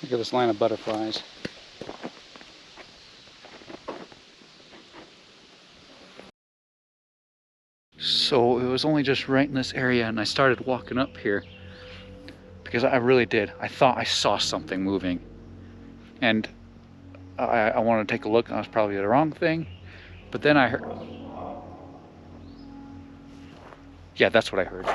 Look at this line of butterflies. So it was only just right in this area, and I started walking up here because I really did. I thought I saw something moving, and I wanted to take a look, and I was probably the wrong thing. But then I heard, yeah, that's what I heard.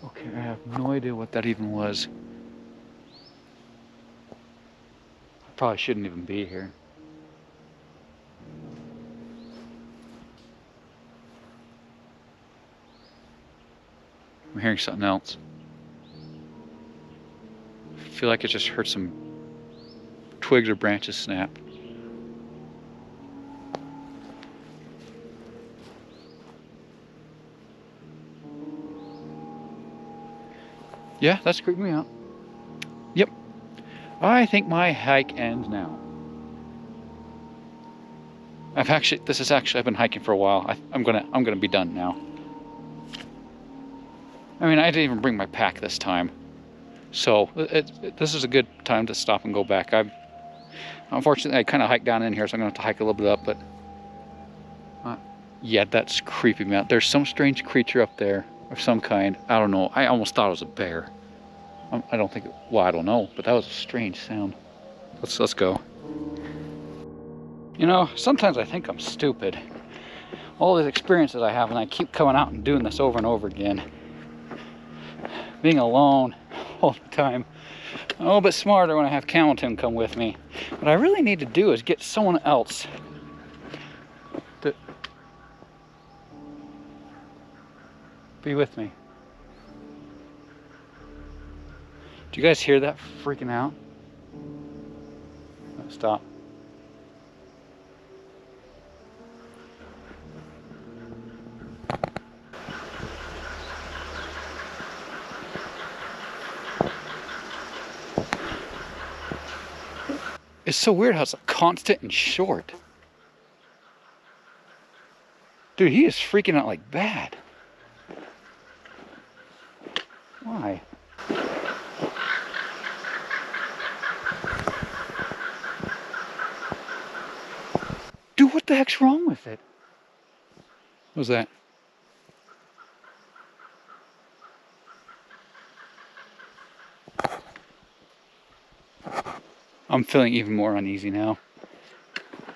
Okay, I have no idea what that even was. I probably shouldn't even be here. I'm hearing something else. I feel like I just heard some twigs or branches snap. Yeah, that's creeping me out. Yep. I think my hike ends now. I've been hiking for a while. I'm gonna be done now. I mean, I didn't even bring my pack this time. So this is a good time to stop and go back. Unfortunately, I kind of hiked down in here, so I'm gonna have to hike a little bit up, but yeah, that's creeping me out. There's some strange creature up there of some kind. I don't know. I almost thought it was a bear. I don't think, well, I don't know, but that was a strange sound. Let's go. You know, sometimes I think I'm stupid. All these experiences I have, and I keep coming out and doing this over and over again. Being alone all the time. I'm a little bit smarter when I have Hamilton come with me. What I really need to do is get someone else to be with me. Do you guys hear that freaking out? Stop. It's so weird how it's constant and short. Dude, he is freaking out like bad. Why? Dude, what the heck's wrong with it? What was that? I'm feeling even more uneasy now.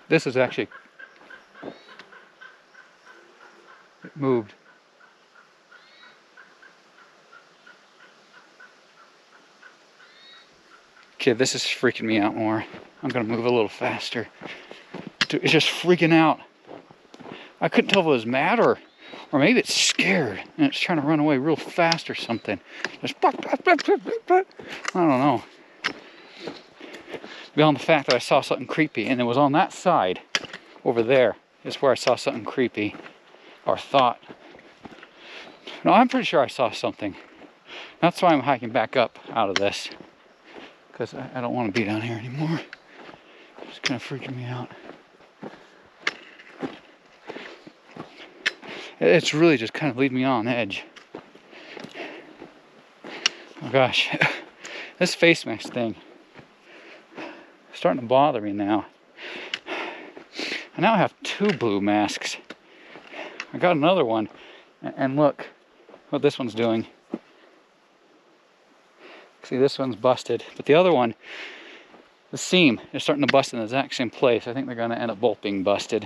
This is actually... It moved. Okay, this is freaking me out more. I'm gonna move a little faster. Dude, it's just freaking out. I couldn't tell if it was mad or maybe it's scared and it's trying to run away real fast or something. Just I don't know. Beyond the fact that I saw something creepy, and it was on that side over there is where I saw something creepy, or thought. No, I'm pretty sure I saw something. That's why I'm hiking back up out of this, because I don't want to be down here anymore. It's kind of freaking me out. It's really just kind of leaving me on edge. Oh gosh, this face mask thing is starting to bother me now. I now have 2 blue masks. I got another one, and look what this one's doing. See, this one's busted, but the other one, the seam is starting to bust in the exact same place. I think they're going to end up both being busted.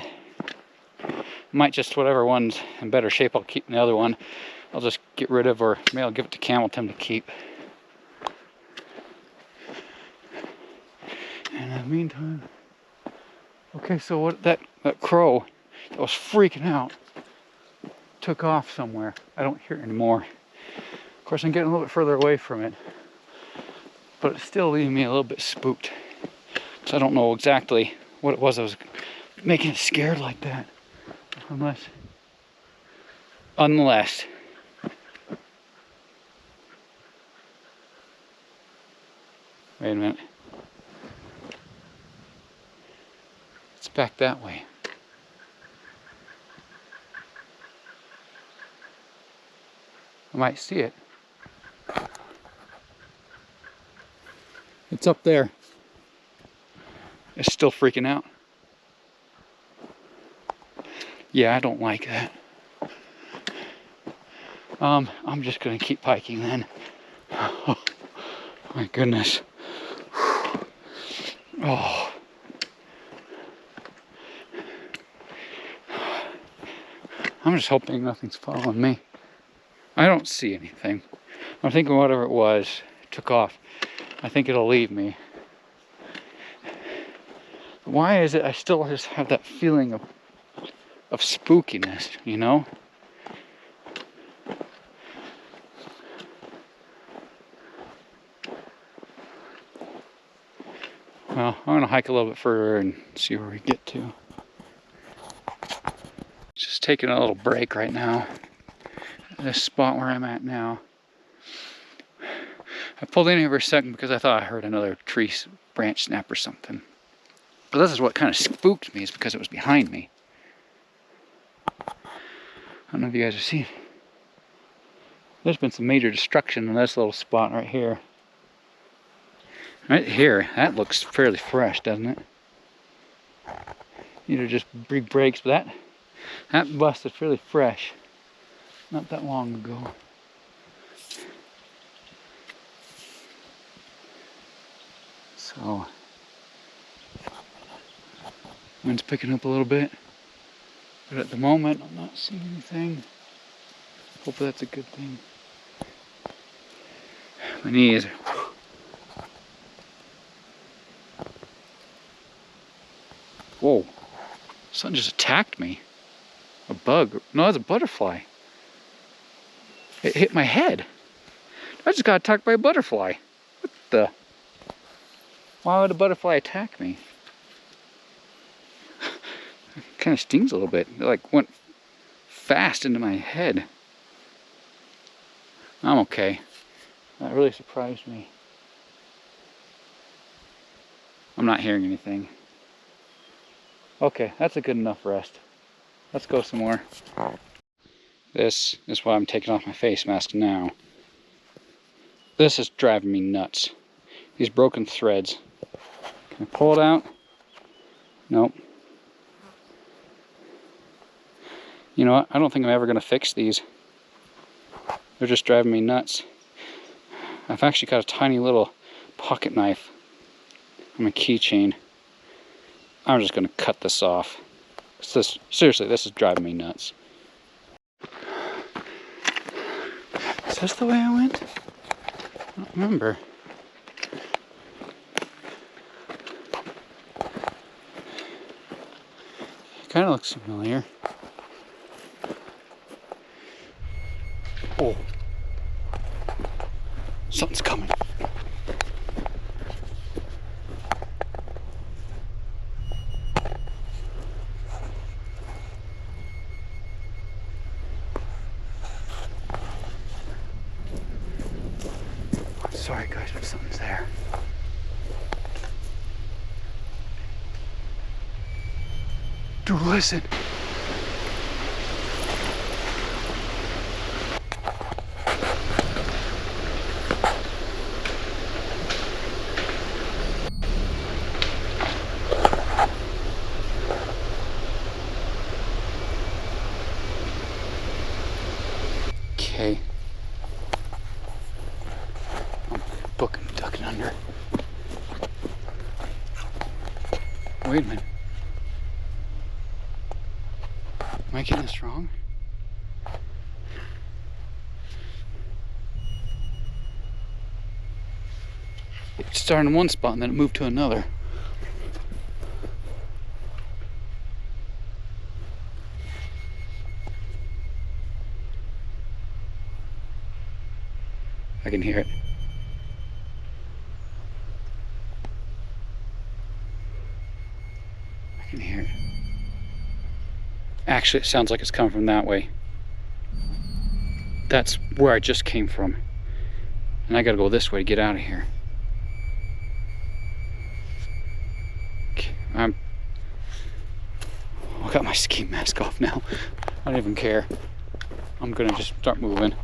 Might just, whatever one's in better shape, I'll keep, and the other one I'll just get rid of, or maybe I'll give it to Hamilton to keep. And in the meantime, okay, so what that crow that was freaking out took off somewhere. I don't hear it anymore. Of course, I'm getting a little bit further away from it, but it's still leaving me a little bit spooked. So I don't know exactly what it was that was making it scared like that. Unless, wait a minute. back that way. I might see it. It's up there. It's still freaking out. Yeah, I don't like that. I'm just gonna keep hiking then. Oh, my goodness. Oh. I'm just hoping nothing's following me. I don't see anything. I'm thinking whatever it was took off. I think it'll leave me. Why is it I still just have that feeling of spookiness, you know? Well, I'm gonna hike a little bit further and see where we get to. Just taking a little break right now. This spot where I'm at now. I pulled in here for a second because I thought I heard another tree branch snap or something. But this is what kind of spooked me, is because it was behind me. I don't know if you guys have seen. There's been some major destruction in this little spot right here. Right here, that looks fairly fresh, doesn't it? These are just big breaks, but that busted fairly fresh. Not that long ago. So, wind's picking up a little bit, but at the moment I'm not seeing anything. Hopefully that's a good thing. My knees. Whoa, something just attacked me. A bug. No, it's a butterfly. It hit my head. I just got attacked by a butterfly. What the? Why would a butterfly attack me? It kind of stings a little bit. It like went fast into my head. I'm okay. That really surprised me. I'm not hearing anything. Okay, that's a good enough rest. Let's go some more. This is why I'm taking off my face mask now. This is driving me nuts. These broken threads. Can I pull it out? Nope. You know what? I don't think I'm ever going to fix these. They're just driving me nuts. I've actually got a tiny little pocket knife on my keychain. I'm just going to cut this off. Seriously, this is driving me nuts. Is this the way I went? I don't remember. It kind of looks familiar. Oh. Something's coming. Sorry guys, but something's there. Dude, listen. Okay. Ducking under. Wait a minute. Am I getting this wrong? It started in one spot and then it moved to another. I can hear it. I can hear it. Actually, it sounds like it's coming from that way. That's where I just came from. And I gotta go this way to get out of here. Okay, got my ski mask off now. I don't even care. I'm gonna just start moving.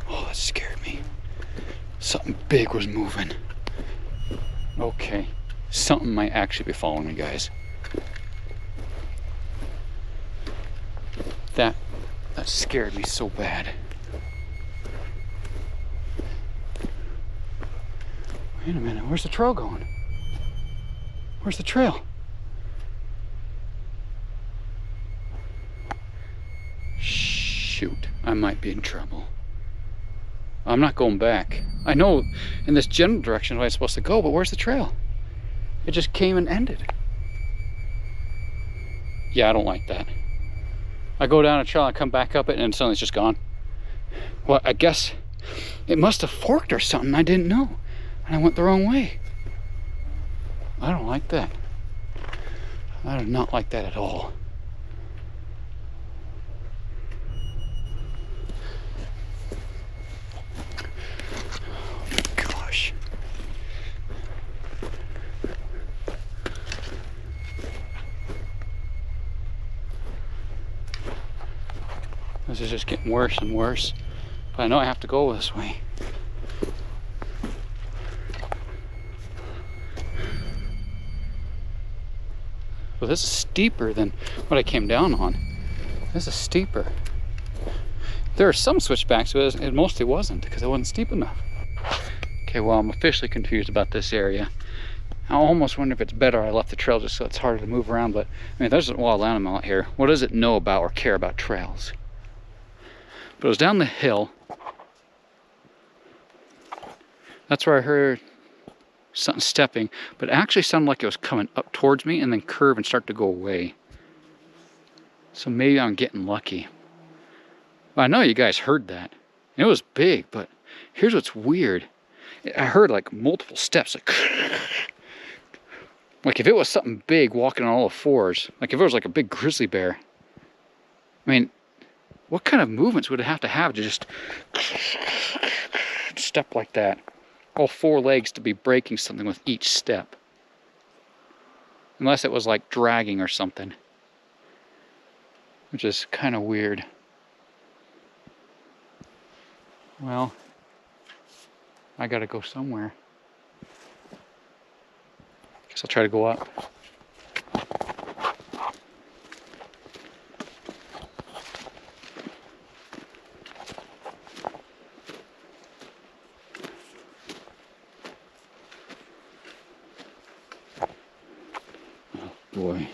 Oh, that scared me. Something big was moving. Okay, something might actually be following me, guys. That scared me so bad. Wait a minute, where's the trail going? Where's the trail? Shoot, I might be in trouble. I'm not going back. I know in this general direction where I'm supposed to go, but where's the trail? It just came and ended. Yeah, I don't like that. I go down a trail, I come back up it, and suddenly it's just gone. Well, I guess it must have forked or something. I didn't know. And I went the wrong way. I don't like that. I do not like that at all. Gosh. This is just getting worse and worse. But I know I have to go this way. Well, this is steeper than what I came down on. This is steeper. There are some switchbacks, but it mostly wasn't because it wasn't steep enough. Okay, well, I'm officially confused about this area. I almost wonder if it's better I left the trail just so it's harder to move around, but I mean, there's a wild animal out here. What does it know about or care about trails? But it was down the hill. That's where I heard something stepping, but it actually sounded like it was coming up towards me and then curve and start to go away. So maybe I'm getting lucky. Well, I know you guys heard that. It was big, but here's what's weird. I heard like multiple steps, like if it was something big walking on all fours, like if it was like a big grizzly bear. I mean, what kind of movements would it have to just step like that? All four legs to be breaking something with each step. Unless it was like dragging or something. Which is kind of weird. Well, I gotta go somewhere. Guess I'll try to go up. Boy,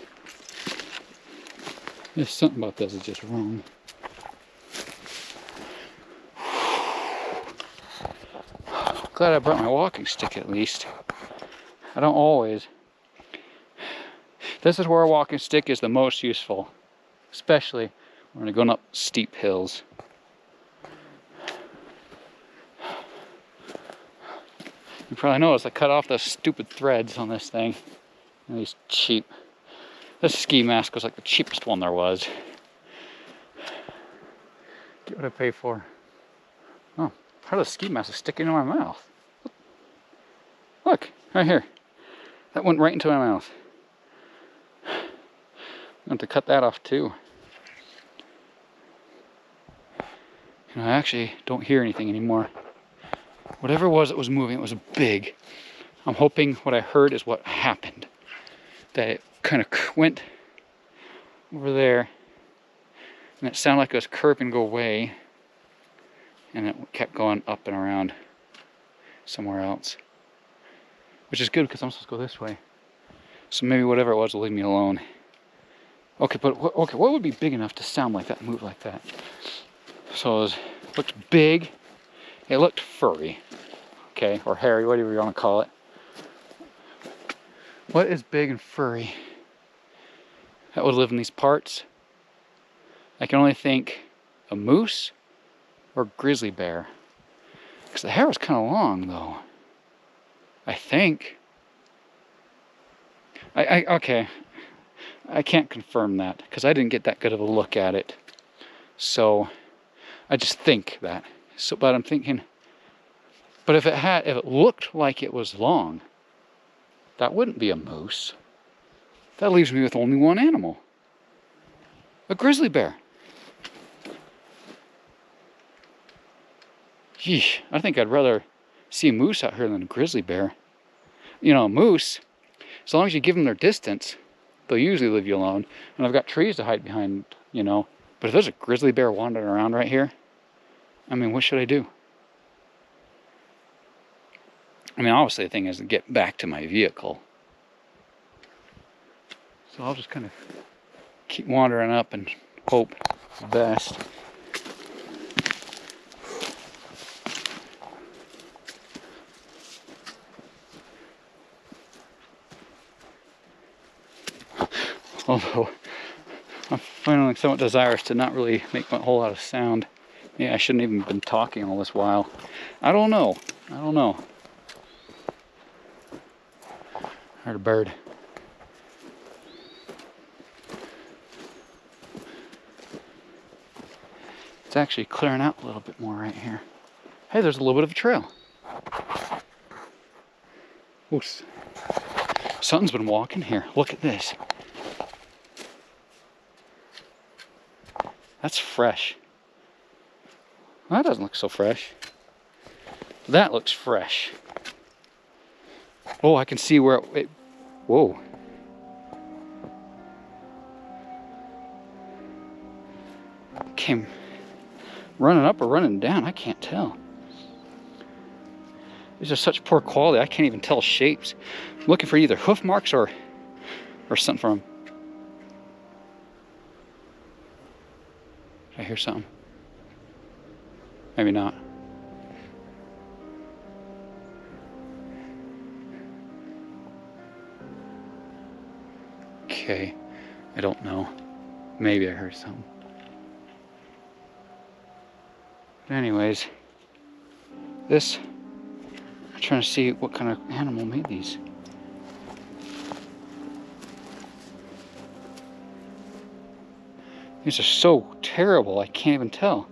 there's something about this is just wrong. Glad I brought my walking stick at least. I don't always. This is where a walking stick is the most useful, especially when we're going up steep hills. You probably noticed I cut off those stupid threads on this thing. These cheap. This ski mask was like the cheapest one there was. Get what I pay for. Oh, part of the ski mask is sticking in my mouth. Look, right here. That went right into my mouth. I'm going to cut that off too. And I actually don't hear anything anymore. Whatever it was that was moving, it was big. I'm hoping what I heard is what happened. That it kind of went over there and it sounded like it was curving and go away and it kept going up and around somewhere else, which is good because I'm supposed to go this way, so maybe whatever it was will leave me alone. Okay, but okay, what would be big enough to sound like that and move like that? So it looked big, it looked furry, okay, or hairy, whatever you want to call it. What is big and furry that would live in these parts? I can only think a moose or grizzly bear. Because the hair was kind of long though. I think. Okay. I can't confirm that because I didn't get that good of a look at it. So I just think that. So, but I'm thinking, but if it looked like it was long, That wouldn't be a moose. That leaves me with only one animal. A grizzly bear. Yeesh, I think I'd rather see a moose out here than a grizzly bear. You know, a moose, as long as you give them their distance, they'll usually leave you alone. And I've got trees to hide behind, you know. But if there's a grizzly bear wandering around right here, I mean, what should I do? I mean, obviously the thing is to get back to my vehicle. So I'll just kind of keep wandering up and hope the best. Although I'm feeling somewhat desirous to not really make a whole lot of sound. Yeah, I shouldn't even been talking all this while. I don't know. Heard a bird. It's actually clearing out a little bit more right here. Hey, there's a little bit of a trail. Ooh, something's been walking here. Look at this. That's fresh. Well, that doesn't look so fresh. That looks fresh. Oh, I can see where it whoa. Came running up or running down, I can't tell. These are such poor quality, I can't even tell shapes. I'm looking for either hoof marks or something from them. Did I hear something? Maybe not. Okay, I don't know. Maybe I heard something. But anyways, this, I'm trying to see what kind of animal made these. These are so terrible, I can't even tell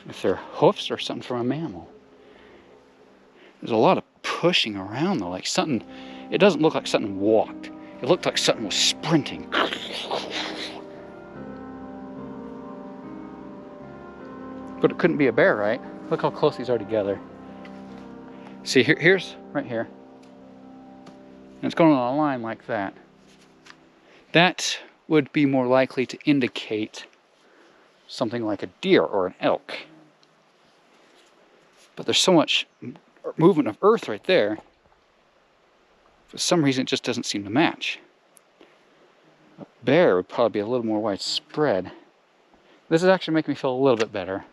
if they're hoofs or something from a mammal. There's a lot of pushing around though, like something, it doesn't look like something walked. It looked like something was sprinting. But it couldn't be a bear, right? Look how close these are together. See, here's right here. And it's going on a line like that. That would be more likely to indicate something like a deer or an elk. But there's so much movement of earth right there. For some reason, it just doesn't seem to match. A bear would probably be a little more widespread. This is actually making me feel a little bit better.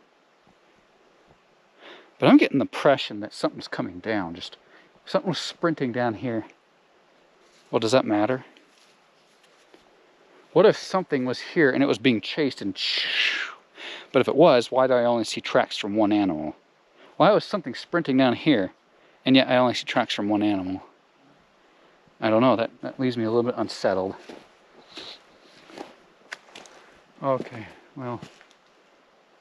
But I'm getting the impression that something's coming down. Just something was sprinting down here. Well, does that matter? What if something was here and it was being chased and but if it was, why do I only see tracks from one animal? Why was something sprinting down here and yet I only see tracks from one animal? I don't know, that leaves me a little bit unsettled. Okay, well,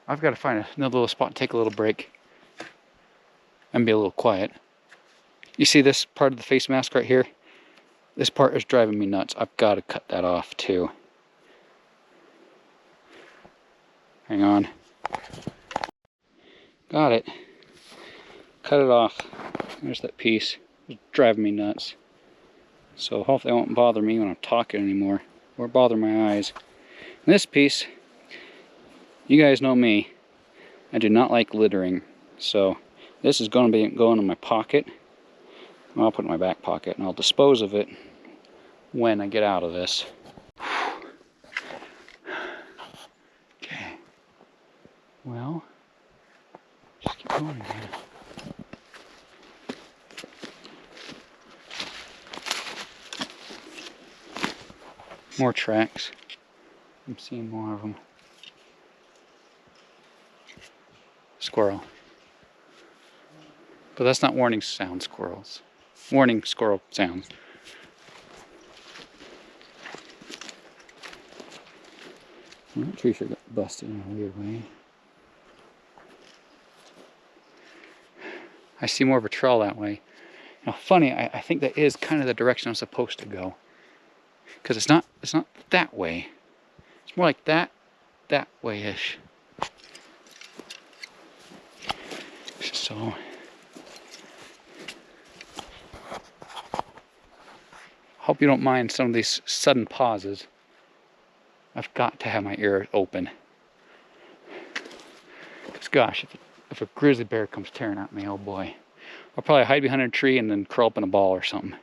I've got to find another little spot to take a little break and be a little quiet. You see this part of the face mask right here? This part is driving me nuts. I've got to cut that off too. Hang on. Got it. Cut it off. There's that piece. It's driving me nuts. So hopefully it won't bother me when I'm talking anymore, or bother my eyes. And this piece, you guys know me, I do not like littering. So this is going to be going in my pocket. I'll put it in my back pocket and I'll dispose of it when I get out of this. Okay. Well, just keep going again. More tracks. I'm seeing more of them. Squirrel. But that's not warning sound squirrels. Warning squirrel sounds. Well, that tree sure got busted in a weird way. I see more of a trail that way. Now, funny, I think that is kind of the direction I'm supposed to go. Because it's not that way. It's more like that way-ish. So, hope you don't mind some of these sudden pauses. I've got to have my ear open. Because gosh, if a grizzly bear comes tearing at me, oh boy. I'll probably hide behind a tree and then curl up in a ball or something.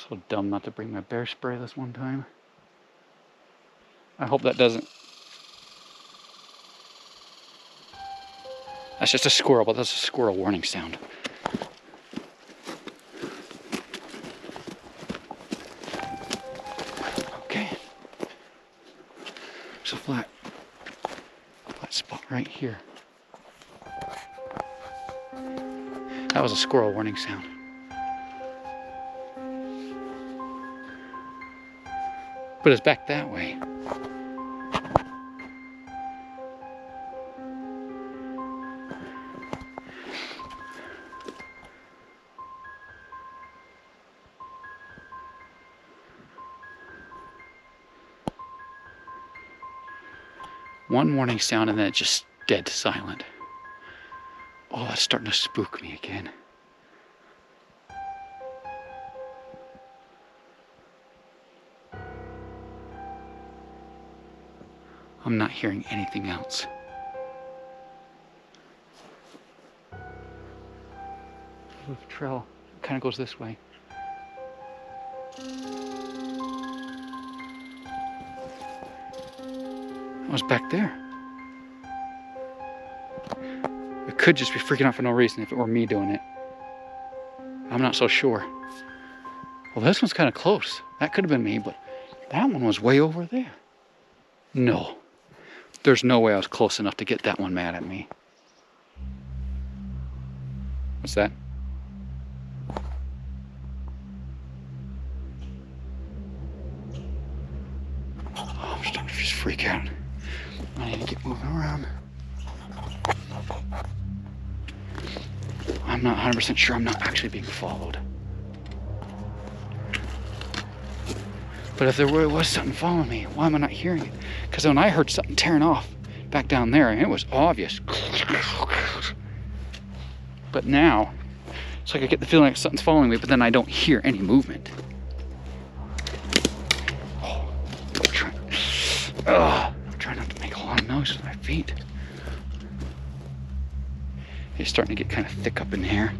So dumb not to bring my bear spray this one time. I hope that doesn't... That's just a squirrel, but that's a squirrel warning sound. Okay. There's a flat spot right here. That was a squirrel warning sound. But it's back that way. One warning sound and then it's just dead silent. Oh, that's starting to spook me again. I'm not hearing anything else. The trail kind of goes this way. I was back there. It could just be freaking out for no reason if it were me doing it. I'm not so sure. Well, this one's kind of close. That could have been me, but that one was way over there. No. There's no way I was close enough to get that one mad at me. What's that? Oh, I'm starting to just freak out. I need to get moving around. I'm not 100% sure I'm not actually being followed. But if there really was something following me, why am I not hearing it? Because when I heard something tearing off back down there, and it was obvious. But now, it's like I get the feeling like something's following me, but then I don't hear any movement. Oh, I'm trying not to make a lot of noise with my feet. It's starting to get kind of thick up in here.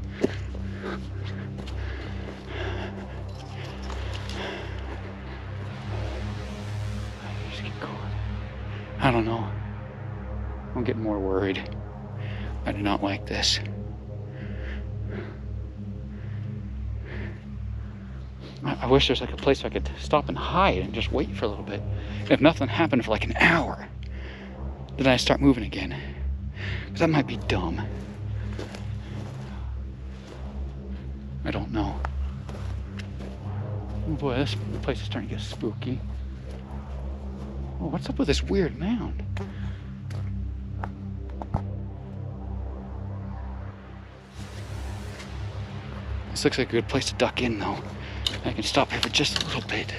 Just keep going. I don't know. I'm getting more worried. I do not like this. I wish there's like a place I could stop and hide and just wait for a little bit. If nothing happened for like an hour, then I start moving again. Because that might be dumb. I don't know. Oh boy, this place is starting to get spooky. Oh, what's up with this weird mound? This looks like a good place to duck in though. I can stop here for just a little bit.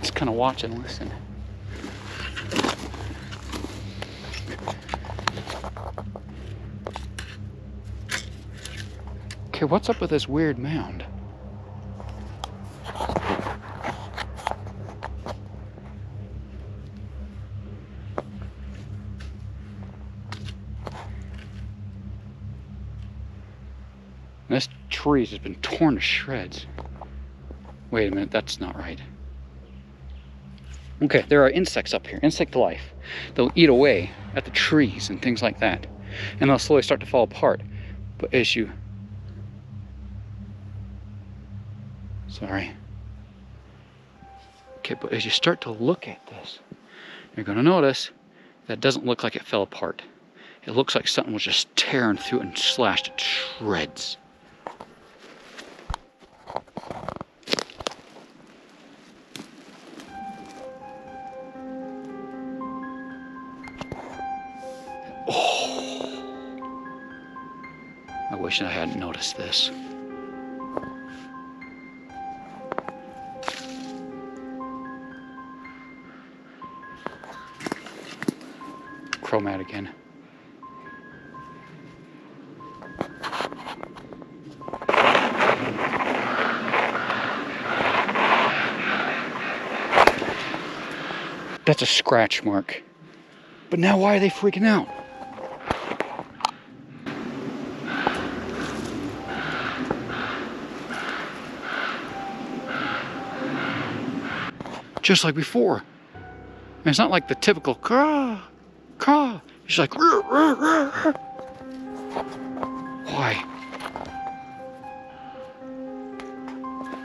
Just kind of watch and listen. Okay, what's up with this weird mound? This tree's just been torn to shreds. Wait a minute, that's not right. Okay, there are insects up here, insect life. They'll eat away at the trees and things like that. And they'll slowly start to fall apart. But as you... Sorry. Okay, but as you start to look at this, you're going to notice that doesn't look like it fell apart. It looks like something was just tearing through it and slashed it to shreds. wishing I hadn't noticed this. Chromat again. That's a scratch mark. But now why are they freaking out? Just like before. And it's not like the typical caw, caw. It's like rrr, rrr, rrr. Why?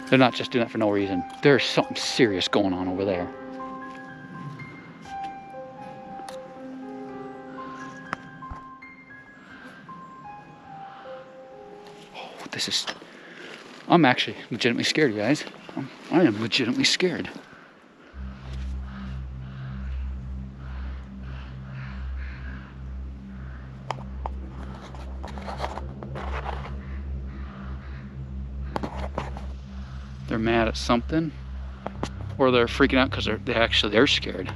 They're not just doing that for no reason. There's something serious going on over there. This is, I'm actually legitimately scared, you guys. I am legitimately scared. They're mad at something, or they're freaking out because they're scared.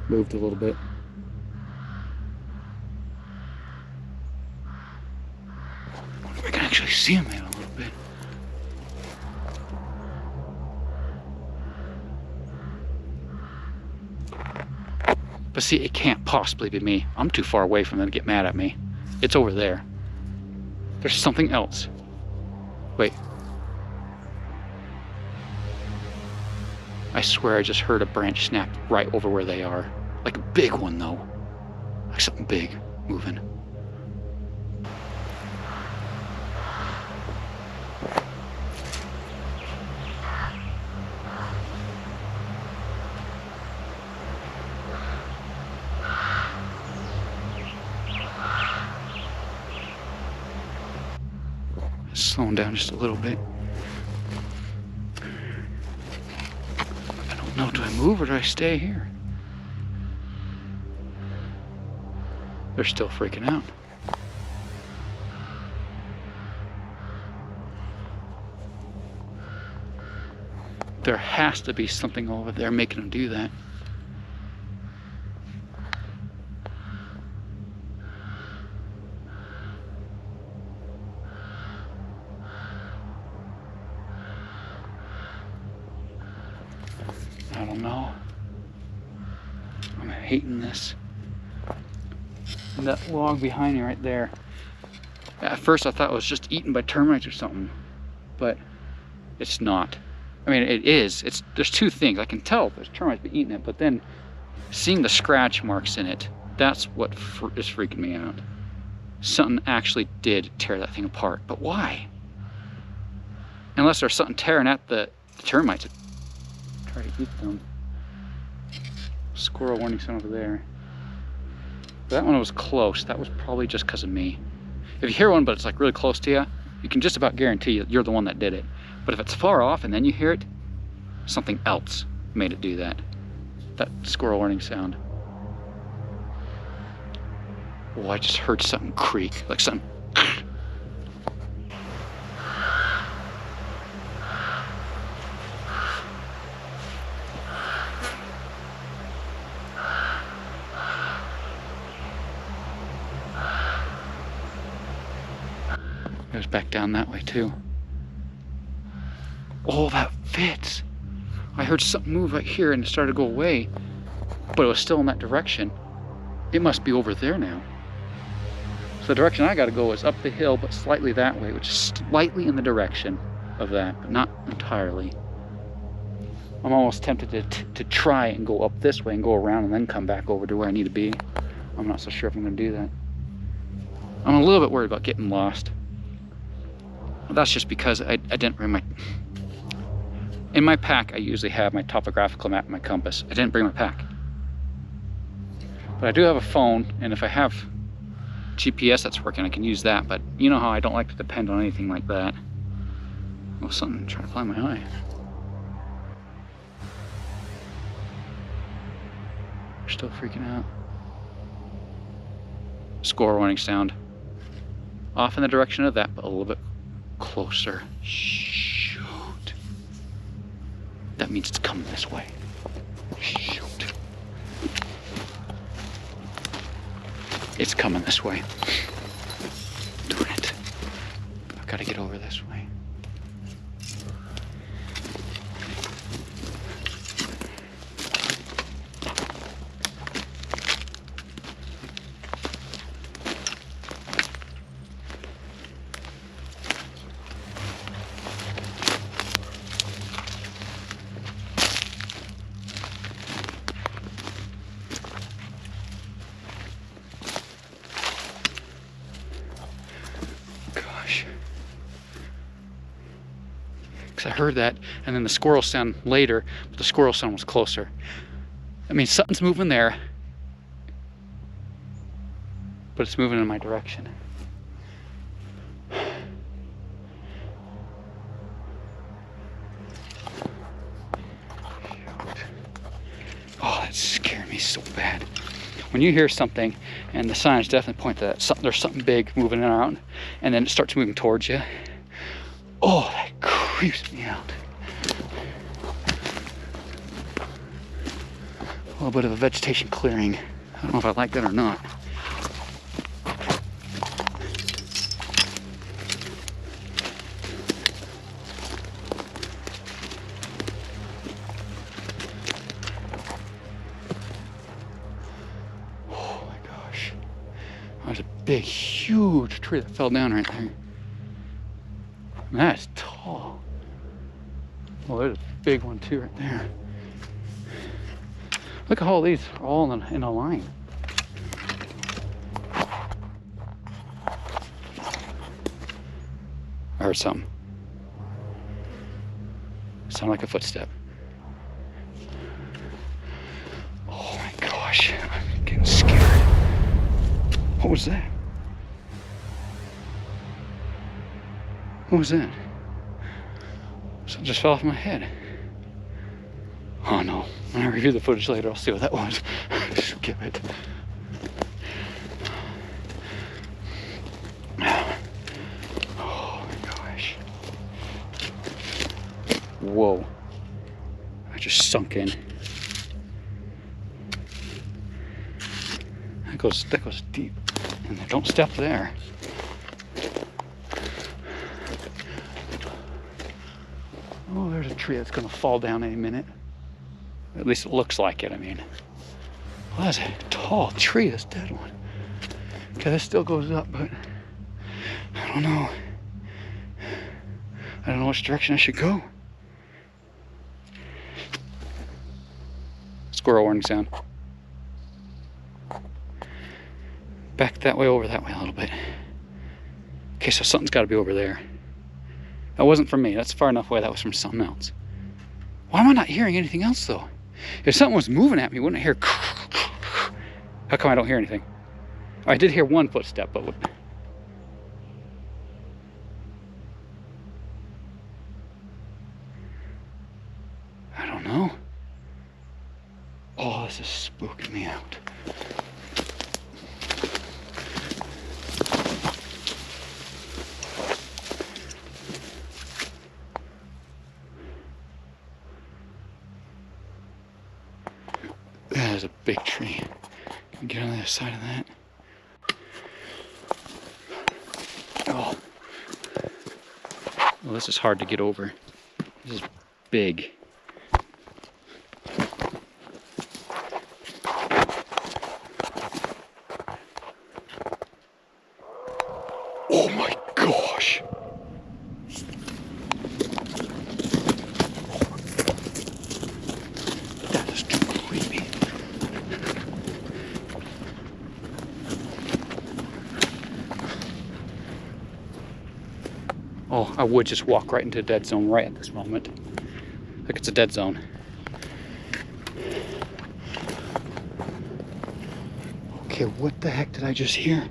Moved a little bit. I wonder if I can actually see him in a little bit. But see, it can't possibly be me. I'm too far away from them to get mad at me. It's over there. There's something else. Wait. I swear I just heard a branch snap right over where they are. Like a big one though. Like something big moving. Slowing down just a little bit. No, do I move or do I stay here? They're still freaking out. There has to be something over there making them do that. I don't know. I'm hating this. And that log behind me right there. At first I thought it was just eaten by termites or something, but it's not. I mean, it is. There's two things. I can tell there's termites been eating it, but then seeing the scratch marks in it, that's what is freaking me out. Something actually did tear that thing apart, but why? Unless there's something tearing at the termites. Try to eat them. Squirrel warning sign over there. But that one was close. That was probably just because of me. If you hear one but it's like really close to you, you can just about guarantee you're the one that did it. But if it's far off and then you hear it, something else made it do that. That squirrel warning sound. Oh, I just heard something creak, like something. It goes back down that way too. Oh, that fits. I heard something move right here and it started to go away, but it was still in that direction. It must be over there now. So the direction I gotta go is up the hill, but slightly that way, which is slightly in the direction of that, but not entirely. I'm almost tempted to try and go up this way and go around and then come back over to where I need to be. I'm not so sure if I'm gonna do that. I'm a little bit worried about getting lost. Well, that's just because I didn't bring my... In my pack, I usually have my topographical map and my compass. I didn't bring my pack. But I do have a phone, and if I have GPS that's working, I can use that. But you know how I don't like to depend on anything like that. Oh, something trying to fly my eye. We're still freaking out. Squirrel running sound. Off in the direction of that, but a little bit closer. Shoot. That means it's coming this way. Shoot. It's coming this way. Darn it. I've got to get over this way. I heard that, and then the squirrel sound later, but the squirrel sound was closer. I mean, something's moving there, but it's moving in my direction. Oh, that scared me so bad. When you hear something, and the signs definitely point to that, there's something big moving around, and then it starts moving towards you. Oh, that creeps me out. A little bit of a vegetation clearing. I don't know if I like that or not. Oh my gosh. There's a big, huge tree that fell down right there. That's tall. Well, there's a big one too right there. Look at all these are all in a line. I heard something. It sounded like a footstep. Oh my gosh, I'm getting scared. What was that? What was that? Something just fell off my head. Oh no. When I review the footage later, I'll see what that was. Skip it. Oh my gosh. Whoa. I just sunk in. That goes deep. And don't step there. Oh, there's a tree that's gonna fall down any minute. At least it looks like it, I mean. Well, that's a tall tree, this dead one. Okay, this still goes up, but I don't know. I don't know which direction I should go. Squirrel warning sound. Back that way, over that way a little bit. Okay, so something's gotta be over there. That wasn't from me, that's far enough away, that was from something else. Why am I not hearing anything else though? If something was moving at me, wouldn't I hear? How come I don't hear anything? I did hear one footstep, but I don't know. Oh, this is spooking me out. That is a big tree. Can we get on the other side of that? Oh. Well, this is hard to get over. This is big. Oh my gosh. That is too creepy. Oh, I would just walk right into a dead zone right at this moment. Like it's a dead zone. Okay, what the heck did I just hear?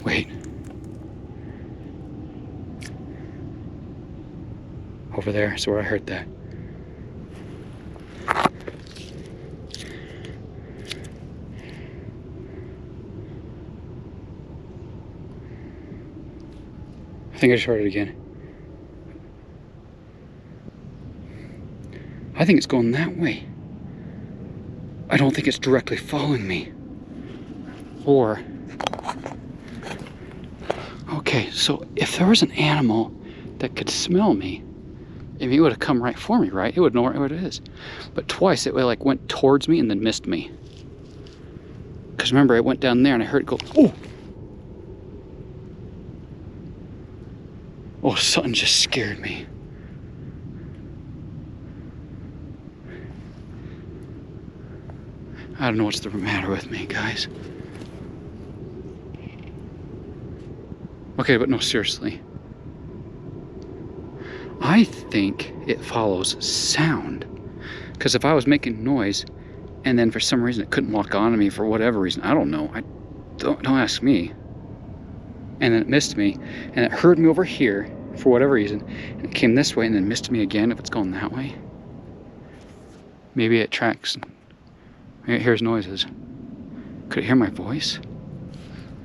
Wait. Over there is where I heard that. I think I just heard it again. I think it's going that way. I don't think it's directly following me. Or, okay, so if there was an animal that could smell me, it would have come right for me, right? It would know right what it is. But twice it like went towards me and then missed me. Because remember, I went down there and I heard it go, oh! Oh, something just scared me. I don't know what's the matter with me, guys. Okay, but no, seriously. I think it follows sound. Because if I was making noise, and then for some reason it couldn't lock onto me for whatever reason, I don't know. Don't ask me. And then it missed me, and it heard me over here for whatever reason, and it came this way and then missed me again if it's going that way. Maybe it tracks. Maybe it hears noises. Could it hear my voice?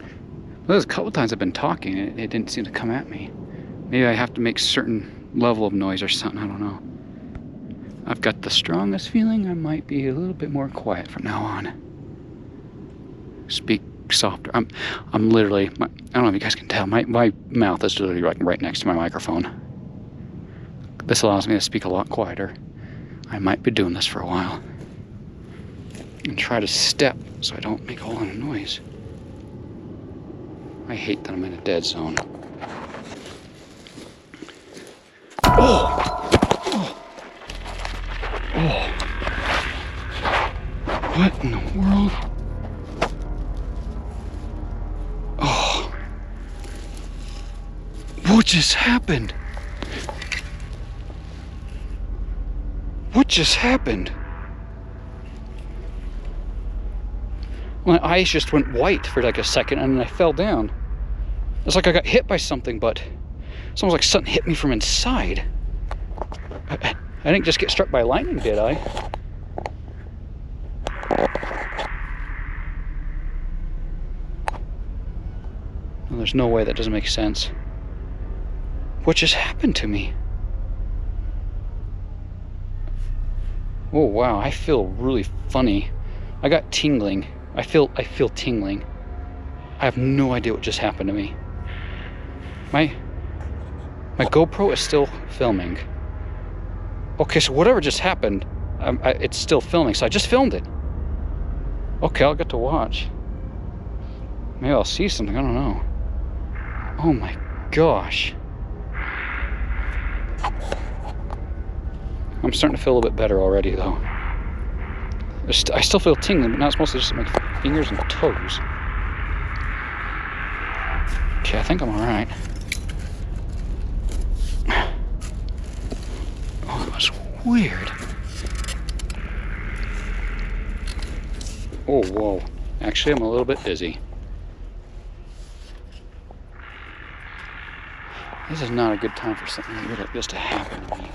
Well, there's a couple times I've been talking and it didn't seem to come at me. Maybe I have to make certain level of noise or something, I don't know. I've got the strongest feeling I might be a little bit more quiet from now on. Speak softer. I'm literally, I don't know if you guys can tell, my mouth is literally like right next to my microphone. This allows me to speak a lot quieter. I might be doing this for a while. And try to step so I don't make a whole lot of noise. I hate that I'm in a dead zone. Oh! Oh! Oh! What in the world? Oh! What just happened? What just happened? My eyes just went white for like a second and then I fell down. It's like I got hit by something, but it's almost like something hit me from inside. I didn't just get struck by lightning, did I? Well, there's no way that doesn't make sense. What just happened to me? Oh wow, I feel really funny. I got tingling. I feel tingling. I have no idea what just happened to me. My GoPro is still filming. Okay, so whatever just happened, it's still filming, so I just filmed it. Okay, I'll get to watch. Maybe I'll see something, I don't know. Oh my gosh. I'm starting to feel a little bit better already, though. I still feel tingling, but now it's mostly just my fingers and toes. Okay, I think I'm alright. Oh, that was weird. Oh, whoa. Actually, I'm a little bit dizzy. This is not a good time for something like this to happen to me.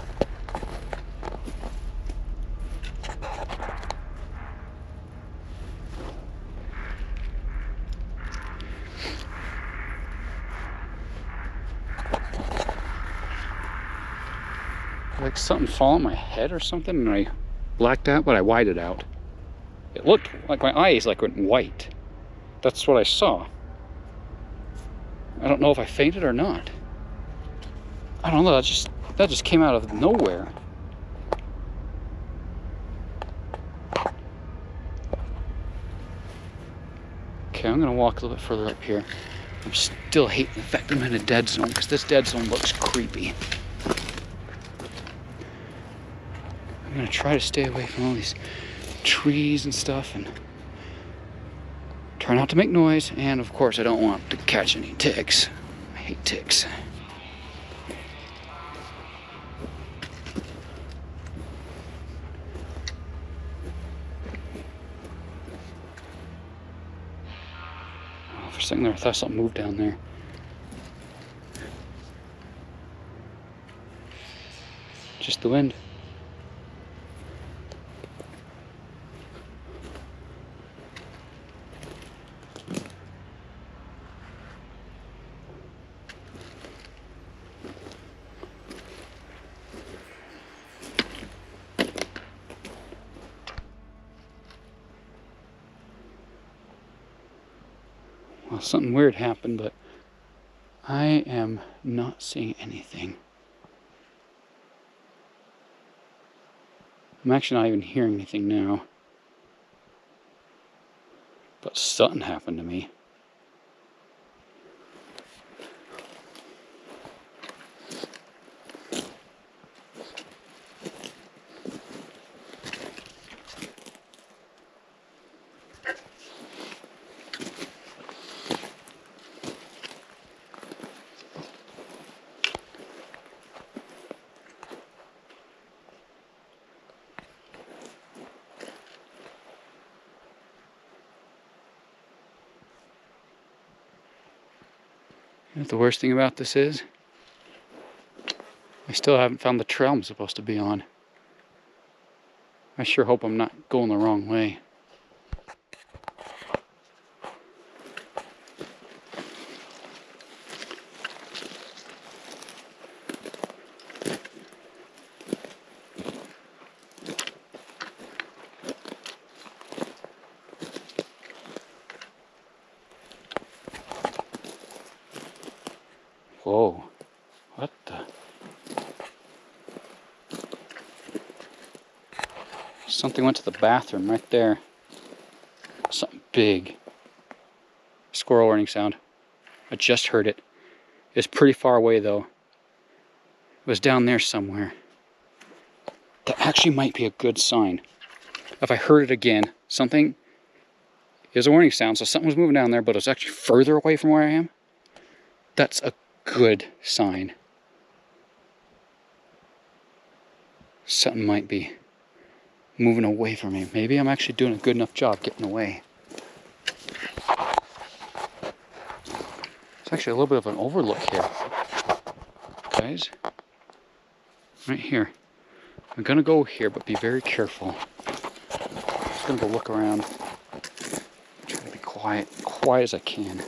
Like something fall on my head or something, and I blacked out, but I whited out. It looked like my eyes like went white. That's what I saw. I don't know if I fainted or not. I don't know, that just came out of nowhere. Okay, I'm gonna walk a little bit further up here. I'm still hating the fact that I'm in a dead zone, because this dead zone looks creepy. I'm gonna try to stay away from all these trees and stuff and try not to make noise, and of course I don't want to catch any ticks. I hate ticks. For a second there, I thought something moved down there. Just the wind. Well, something weird happened, but I am not seeing anything. I'm actually not even hearing anything now. But something happened to me. You know what the worst thing about this is? I still haven't found the trail I'm supposed to be on. I sure hope I'm not going the wrong way. Whoa, what the? Something went to the bathroom right there. Something big. Squirrel warning sound. I just heard it. It's pretty far away though. It was down there somewhere. That actually might be a good sign. If I heard it again, something, it was a warning sound, so something was moving down there, but it was actually further away from where I am. That's a good sign. Something might be moving away from me. Maybe I'm actually doing a good enough job getting away. It's actually a little bit of an overlook here, guys. Right here. I'm gonna go here, but be very careful. I'm just gonna go look around. Try to be quiet as I can.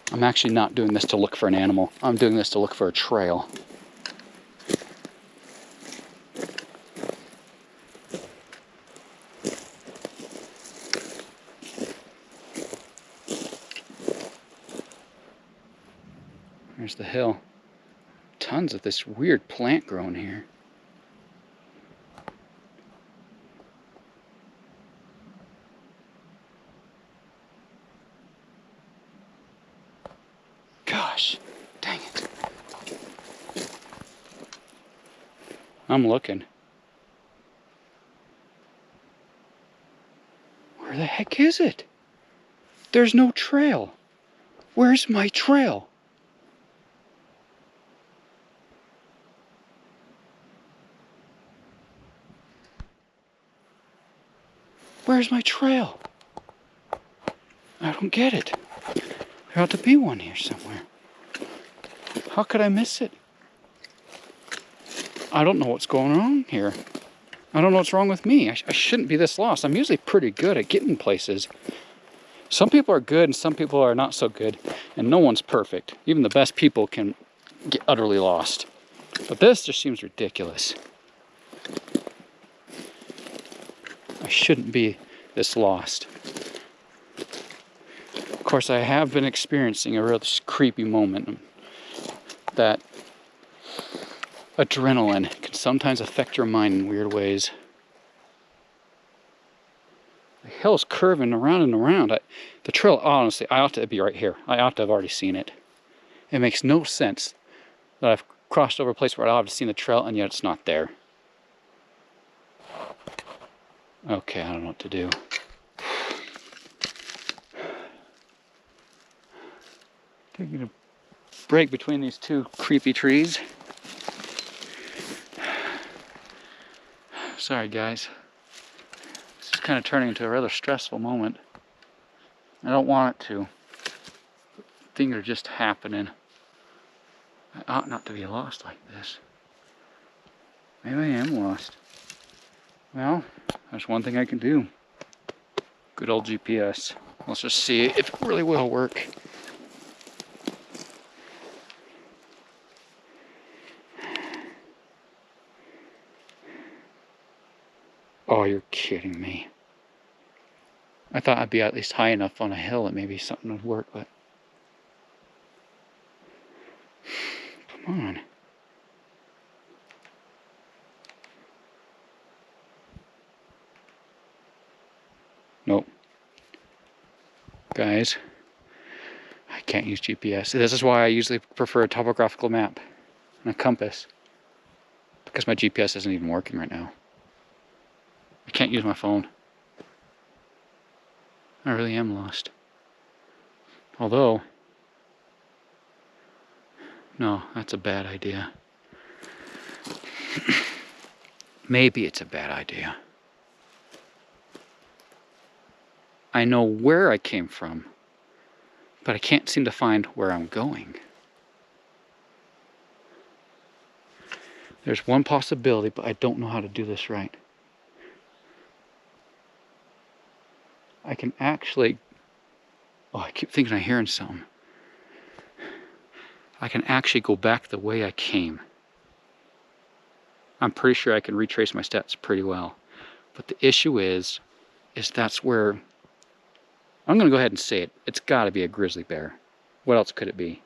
I'm actually not doing this to look for an animal. I'm doing this to look for a trail. There's the hill. Tons of this weird plant growing here. Gosh, dang it. I'm looking. Where the heck is it? There's no trail. Where's my trail? Where's my trail? I don't get it. There ought to be one here somewhere. How could I miss it? I don't know what's going on here. I don't know what's wrong with me. I shouldn't be this lost. I'm usually pretty good at getting places. Some people are good and some people are not so good. And no one's perfect. Even the best people can get utterly lost. But this just seems ridiculous. I shouldn't be this lost. Of course, I have been experiencing a real creepy moment. That adrenaline can sometimes affect your mind in weird ways. The hill's curving around and around. The trail, honestly, I ought to be right here. I ought to have already seen it. It makes no sense that I've crossed over a place where I ought to have seen the trail and yet it's not there. Okay, I don't know what to do. Taking a break between these two creepy trees. Sorry guys. This is kind of turning into a rather stressful moment. I don't want it to. Things are just happening. I ought not to be lost like this. Maybe I am lost. Well, there's one thing I can do. Good old GPS. Let's just see if it really will work. Oh, you're kidding me. I thought I'd be at least high enough on a hill that maybe something would work, but... Come on. Nope. Guys, I can't use GPS. This is why I usually prefer a topographical map and a compass. Because my GPS isn't even working right now. I can't use my phone. I really am lost. Although, no, that's a bad idea. Maybe it's a bad idea. I know where I came from, but I can't seem to find where I'm going. There's one possibility, but I don't know how to do this right. I can actually... Oh, I keep thinking I'm hearing something. I can actually go back the way I came. I'm pretty sure I can retrace my steps pretty well. But the issue is that's where... I'm going to go ahead and say it. It's got to be a grizzly bear. What else could it be?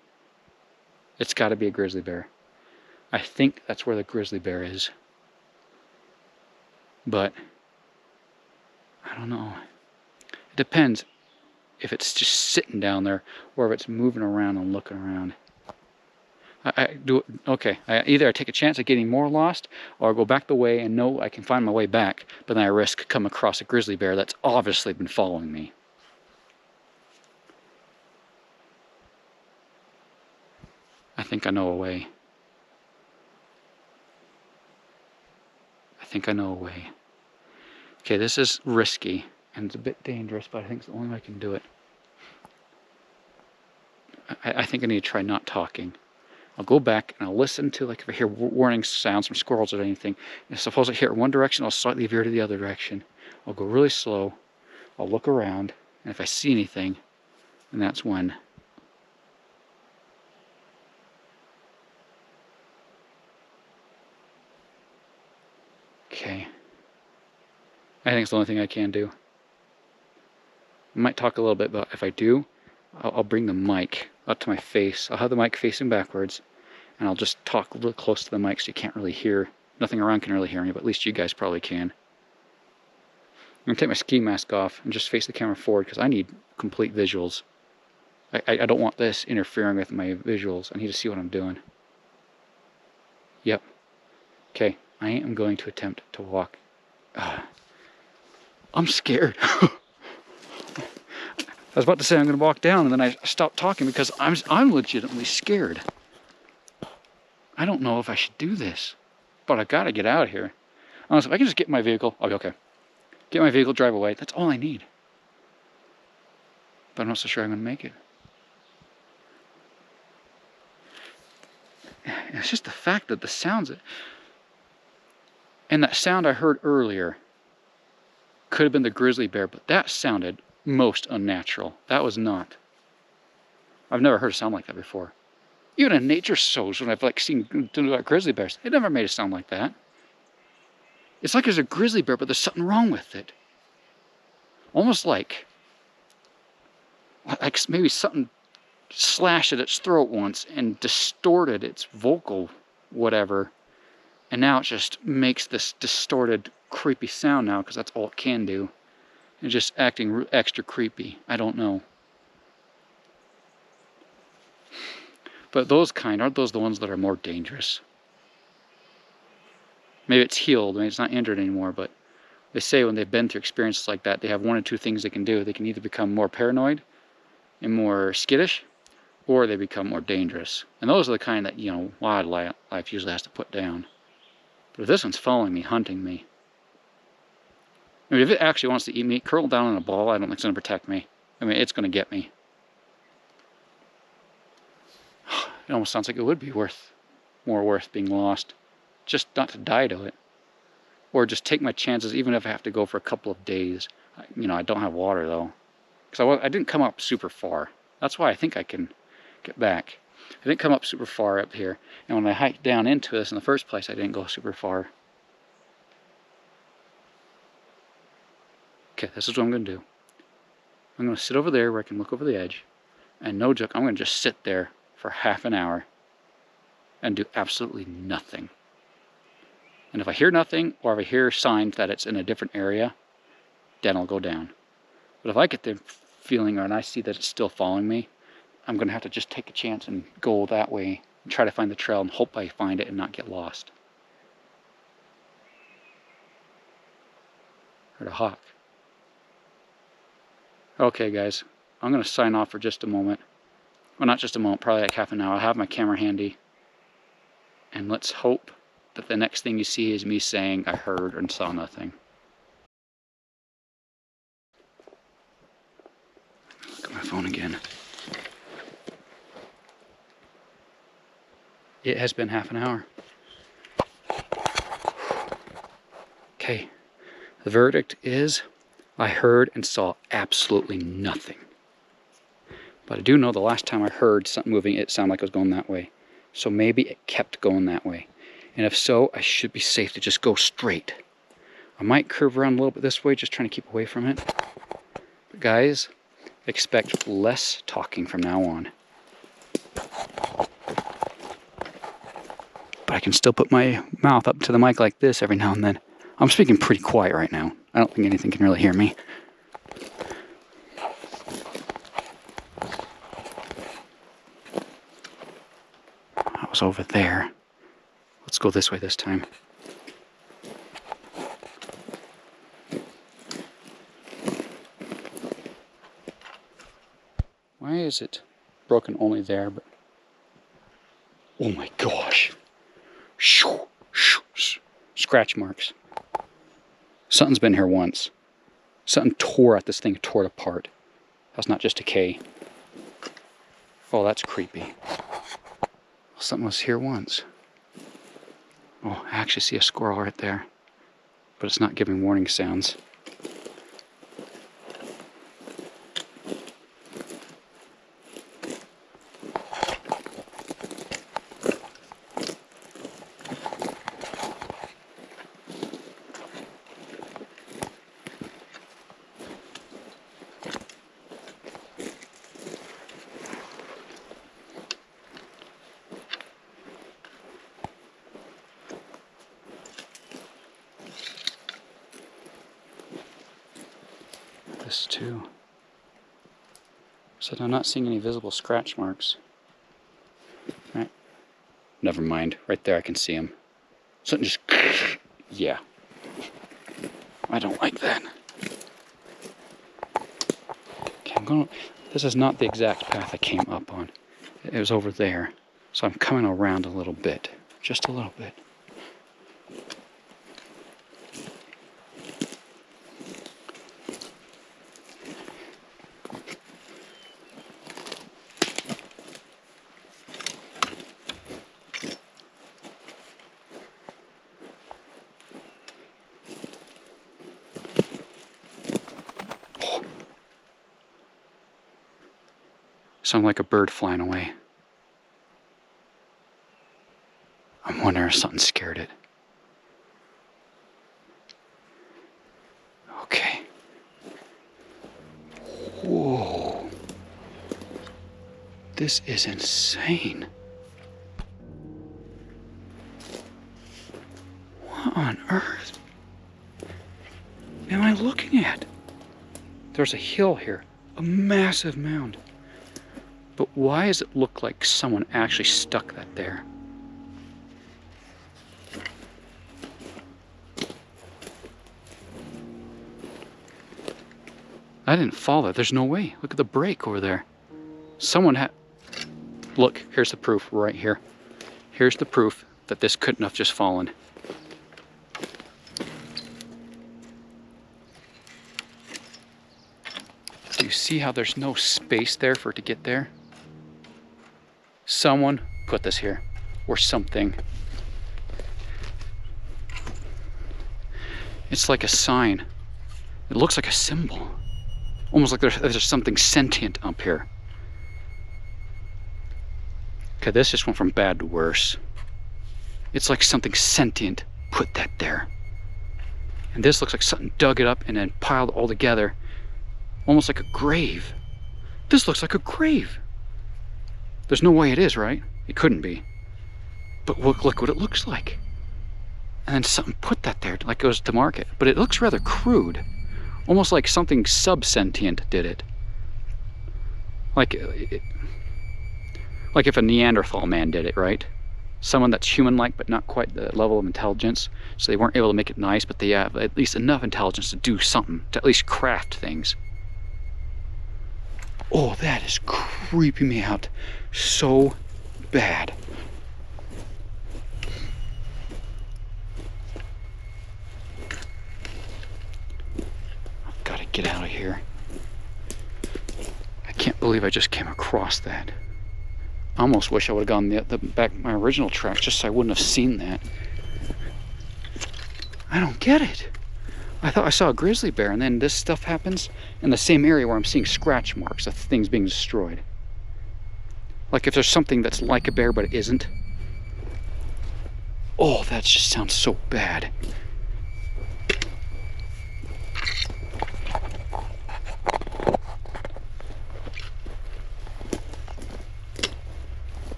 It's got to be a grizzly bear. I think that's where the grizzly bear is. But I don't know. It depends if it's just sitting down there or if it's moving around and looking around. Either I take a chance of getting more lost, or I go back the way and know I can find my way back, but then I risk coming across a grizzly bear that's obviously been following me. I think I know a way. I think I know a way. Okay, this is risky, and it's a bit dangerous, but I think it's the only way I can do it. I think I need to try not talking. I'll go back and I'll listen to, like, if I hear warning sounds from squirrels or anything. And suppose I hear it one direction, I'll slightly veer to the other direction. I'll go really slow. I'll look around, and if I see anything, then that's when. Okay. I think it's the only thing I can do. I might talk a little bit, but if I do, I'll bring the mic up to my face. I'll have the mic facing backwards, and I'll just talk real close to the mic so you can't really hear. Nothing around can really hear me, but at least you guys probably can. I'm going to take my ski mask off and just face the camera forward because I need complete visuals. I don't want this interfering with my visuals. I need to see what I'm doing. Yep. Okay, I am going to attempt to walk. I'm scared. I was about to say I'm going to walk down, and then I stopped talking because I'm legitimately scared. I don't know if I should do this, but I've got to get out of here. Honestly, if I can just get in my vehicle, I'll be okay. Get my vehicle, drive away. That's all I need. But I'm not so sure I'm going to make it. It's just the fact that the sounds... And that sound I heard earlier could have been the grizzly bear, but that sounded most unnatural. That was not. I've never heard a sound like that before. Even in nature shows, when I've seen grizzly bears, it never made a sound like that. It's like there's a grizzly bear, but there's something wrong with it. Almost like maybe something slashed at its throat once and distorted its vocal whatever. And now it just makes this distorted, creepy sound now, because that's all it can do. It's just acting extra creepy. I don't know. But aren't those the ones that are more dangerous? Maybe it's healed, maybe it's not injured anymore, but they say when they've been through experiences like that, they have one or two things they can do. They can either become more paranoid and more skittish, or they become more dangerous. And those are the kind that, wildlife usually has to put down. But if this one's following me, hunting me, I mean, if it actually wants to eat me, curl down in a ball, I don't think it's going to protect me. I mean, it's going to get me. It almost sounds like it would be more worth being lost. Just not to die to it. Or just take my chances, even if I have to go for a couple of days. You know, I don't have water, though. Because I didn't come up super far. That's why I think I can get back. I didn't come up super far up here. And when I hiked down into this in the first place, I didn't go super far. Okay, this is what I'm going to do. I'm going to sit over there where I can look over the edge. And no joke, I'm going to just sit there for half an hour and do absolutely nothing. And if I hear nothing, or if I hear signs that it's in a different area, then I'll go down. But if I get the feeling, or and I see that it's still following me, I'm going to have to just take a chance and go that way and try to find the trail and hope I find it and not get lost. Heard a hawk. Okay guys, I'm going to sign off for just a moment. Well, not just a moment, probably like half an hour. I'll have my camera handy. And let's hope that the next thing you see is me saying I heard and saw nothing. Look at my phone again. It has been half an hour. Okay, the verdict is I heard and saw absolutely nothing. But I do know the last time I heard something moving, it sounded like it was going that way. So maybe it kept going that way. And if so, I should be safe to just go straight. I might curve around a little bit this way, just trying to keep away from it. But guys, expect less talking from now on. But I can still put my mouth up to the mic like this every now and then. I'm speaking pretty quiet right now. I don't think anything can really hear me. I was over there. Let's go this way this time. Why is it broken only there? But oh my gosh. Scratch marks. Something's been here once. Something tore at this thing, tore it apart. That's not just decay. Oh, that's creepy. Something was here once. Oh, I actually see a squirrel right there. But it's not giving warning sounds. This too. So I'm not seeing any visible scratch marks. Right. Never mind. Right there I can see them. Something just... Yeah. I don't like that. Okay, I'm going... This is not the exact path I came up on. It was over there. So I'm coming around a little bit. Just a little bit. Sound like a bird flying away. I'm wondering if something scared it. Okay. Whoa. This is insane. What on earth am I looking at? There's a hill here, a massive mound. But why does it look like someone actually stuck that there? I didn't fall there. There's no way. Look at the break over there. Someone had... Look, here's the proof right here. Here's the proof that this couldn't have just fallen. see how there's no space there for it to get there? Someone put this here, or something. It's like a sign. It looks like a symbol. Almost like there's something sentient up here. Okay, this just went from bad to worse. It's like something sentient put that there. And this looks like something dug it up and then piled it all together. Almost like a grave. This looks like a grave. There's no way it is, right? It couldn't be. But look what it looks like. And then something put that there, like it was to market. But it looks rather crude. Almost like something sub-sentient did it. Like if a Neanderthal man did it, right? Someone that's human-like, but not quite the level of intelligence. So they weren't able to make it nice, but they have at least enough intelligence to do something, to at least craft things. Oh, that is creeping me out so bad. I've got to get out of here. I can't believe I just came across that. I almost wish I would have gone the back my original track just so I wouldn't have seen that. I don't get it. I thought I saw a grizzly bear, and then this stuff happens in the same area where I'm seeing scratch marks of things being destroyed. Like if there's something that's like a bear but it isn't. Oh, that just sounds so bad.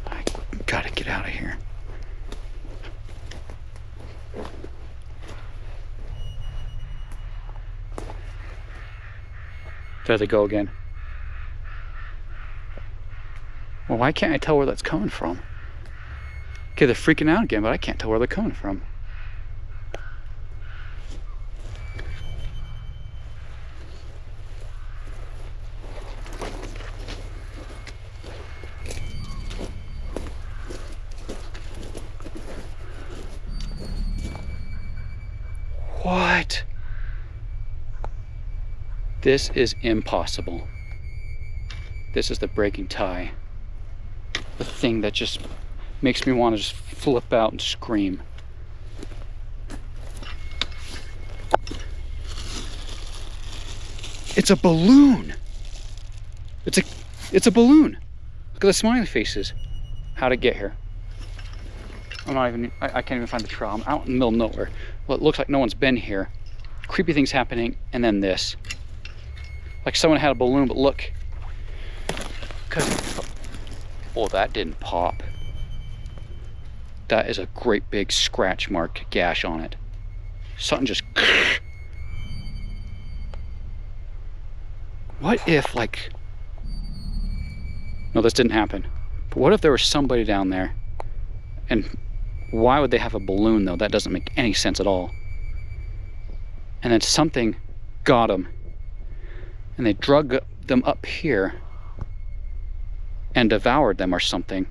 I gotta get out of here. There they go again. Well, why can't I tell where that's coming from? Okay, they're freaking out again, but I can't tell where they're coming from. What? This is impossible. This is the breaking tie. The thing that just makes me want to just flip out and scream. It's a balloon. It's a balloon. Look at the smiley faces. How'd it get here? I can't even find the trail. I'm out in the middle of nowhere. Well, it looks like no one's been here. Creepy things happening, and then this. Like someone had a balloon, but look. Oh, that didn't pop. That is a great big scratch mark gash on it. Something just... What if, like... No, this didn't happen. But what if there was somebody down there? And why would they have a balloon, though? That doesn't make any sense at all. And then something got them. And they drug them up here and devoured them or something.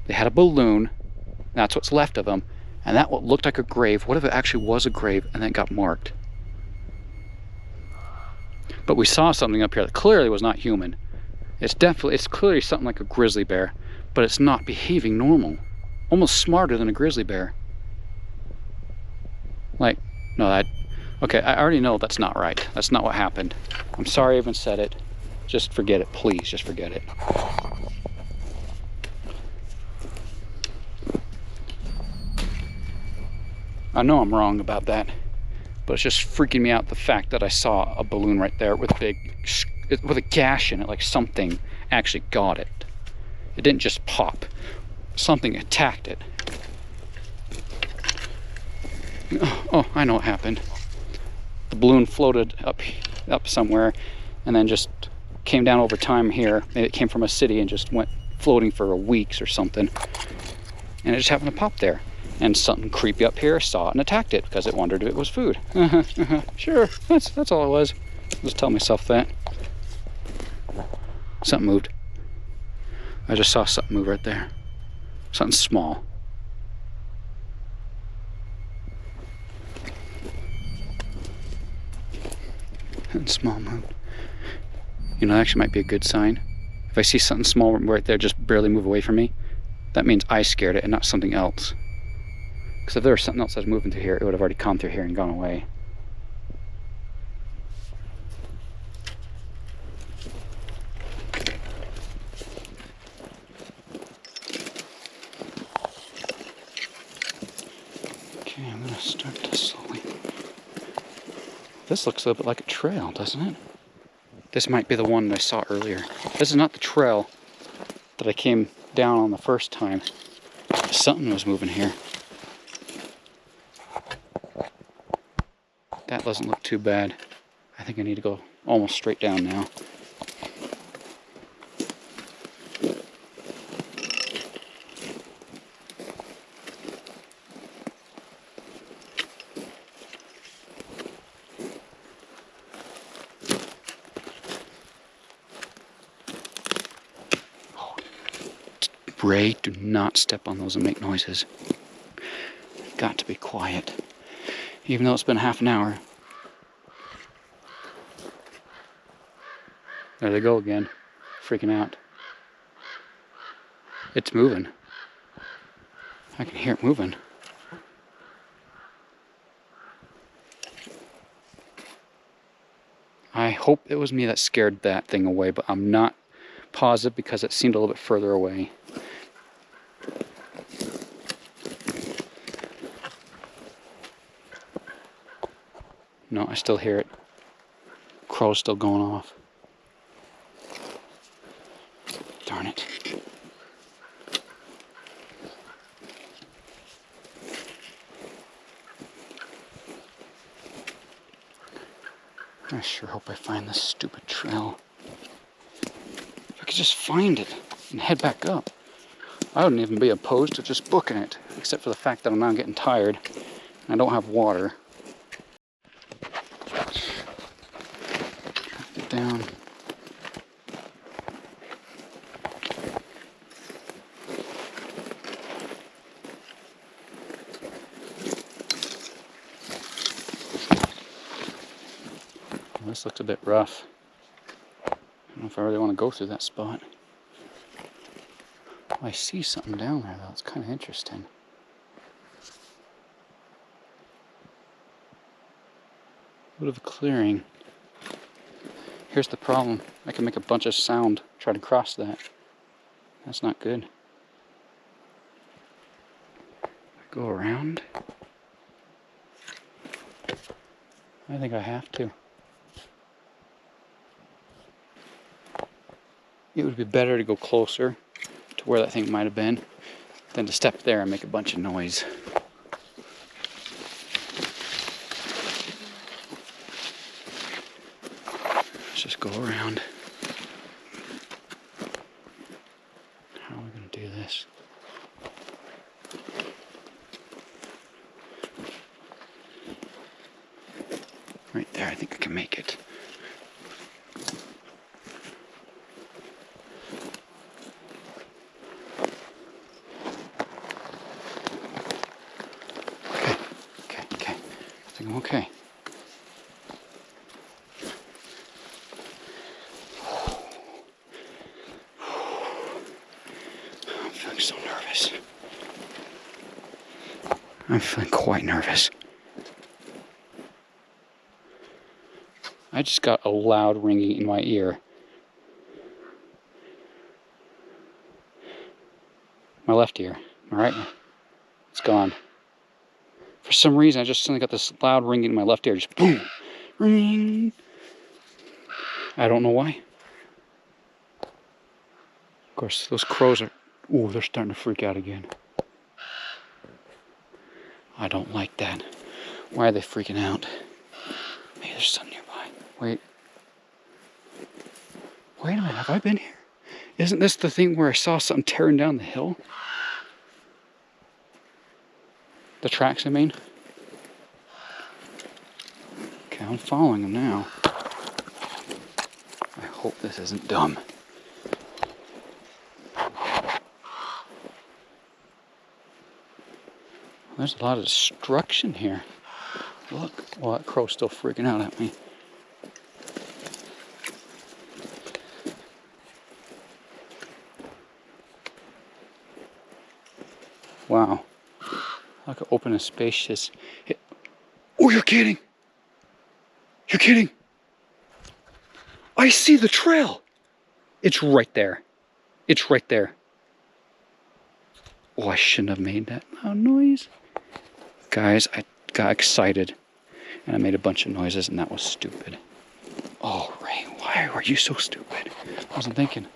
They had a balloon. That's what's left of them. And that what looked like a grave. What if it actually was a grave and then it got marked? But we saw something up here that clearly was not human. It's clearly something like a grizzly bear, but it's not behaving normal. Almost smarter than a grizzly bear. Like, no, okay, I already know that's not right. That's not what happened. I'm sorry I even said it. Just forget it, please, just forget it. I know I'm wrong about that, but it's just freaking me out the fact that I saw a balloon right there with a gash in it, like something actually got it. It didn't just pop. Something attacked it. Oh, I know what happened. The balloon floated up somewhere and then just came down over time here. Maybe it came from a city and just went floating for weeks or something. And it just happened to pop there. And something creepy up here saw it and attacked it because it wondered if it was food. Sure, that's all it was. Just tell myself that. Something moved. I just saw something move right there. Something small. And small moved. You know, that actually might be a good sign. If I see something small right there just barely move away from me, that means I scared it and not something else. Because if there was something else that was moving through here, it would have already come through here and gone away. Okay, I'm gonna start this slowly. This looks a little bit like a trail, doesn't it? This might be the one that I saw earlier. This is not the trail that I came down on the first time. Something was moving here. That doesn't look too bad. I think I need to go almost straight down now. Ray, do not step on those and make noises. You've got to be quiet. Even though it's been half an hour. There they go again. Freaking out. It's moving. I can hear it moving. I hope it was me that scared that thing away, but I'm not positive because it seemed a little bit further away. No, I still hear it. Crow's still going off. Darn it. I sure hope I find this stupid trail. If I could just find it and head back up. I wouldn't even be opposed to just booking it, except for the fact that I'm now getting tired and I don't have water. Get down. Well, this looks a bit rough. I don't know if I really want to go through that spot. I see something down there though, it's kind of interesting. A bit of a clearing. Here's the problem, I can make a bunch of sound trying to cross that. That's not good. Go around? I think I have to. It would be better to go closer to where that thing might have been than to step there and make a bunch of noise. Let's just go around. How are we going to do this? Right there, I think I can make it. I think I'm okay. I'm feeling so nervous. I'm feeling quite nervous. I just got a loud ringing in my ear. My left ear, my right ear, it's gone. For some reason, I just suddenly got this loud ringing in my left ear, just boom, ring. I don't know why. Of course, those crows are, ooh, they're starting to freak out again. I don't like that. Why are they freaking out? Maybe there's some nearby. Wait. Wait a minute, have I been here? Isn't this the thing where I saw something tearing down the hill? The tracks, I mean. Okay, I'm following them now. I hope this isn't dumb. There's a lot of destruction here. Look, well, that crow's still freaking out at me. open and spacious. Oh, you're kidding! You're kidding! I see the trail! It's right there. It's right there. Oh, I shouldn't have made that loud noise. Guys, I got excited and I made a bunch of noises and that was stupid. Oh, Ray, why are you so stupid? I wasn't thinking.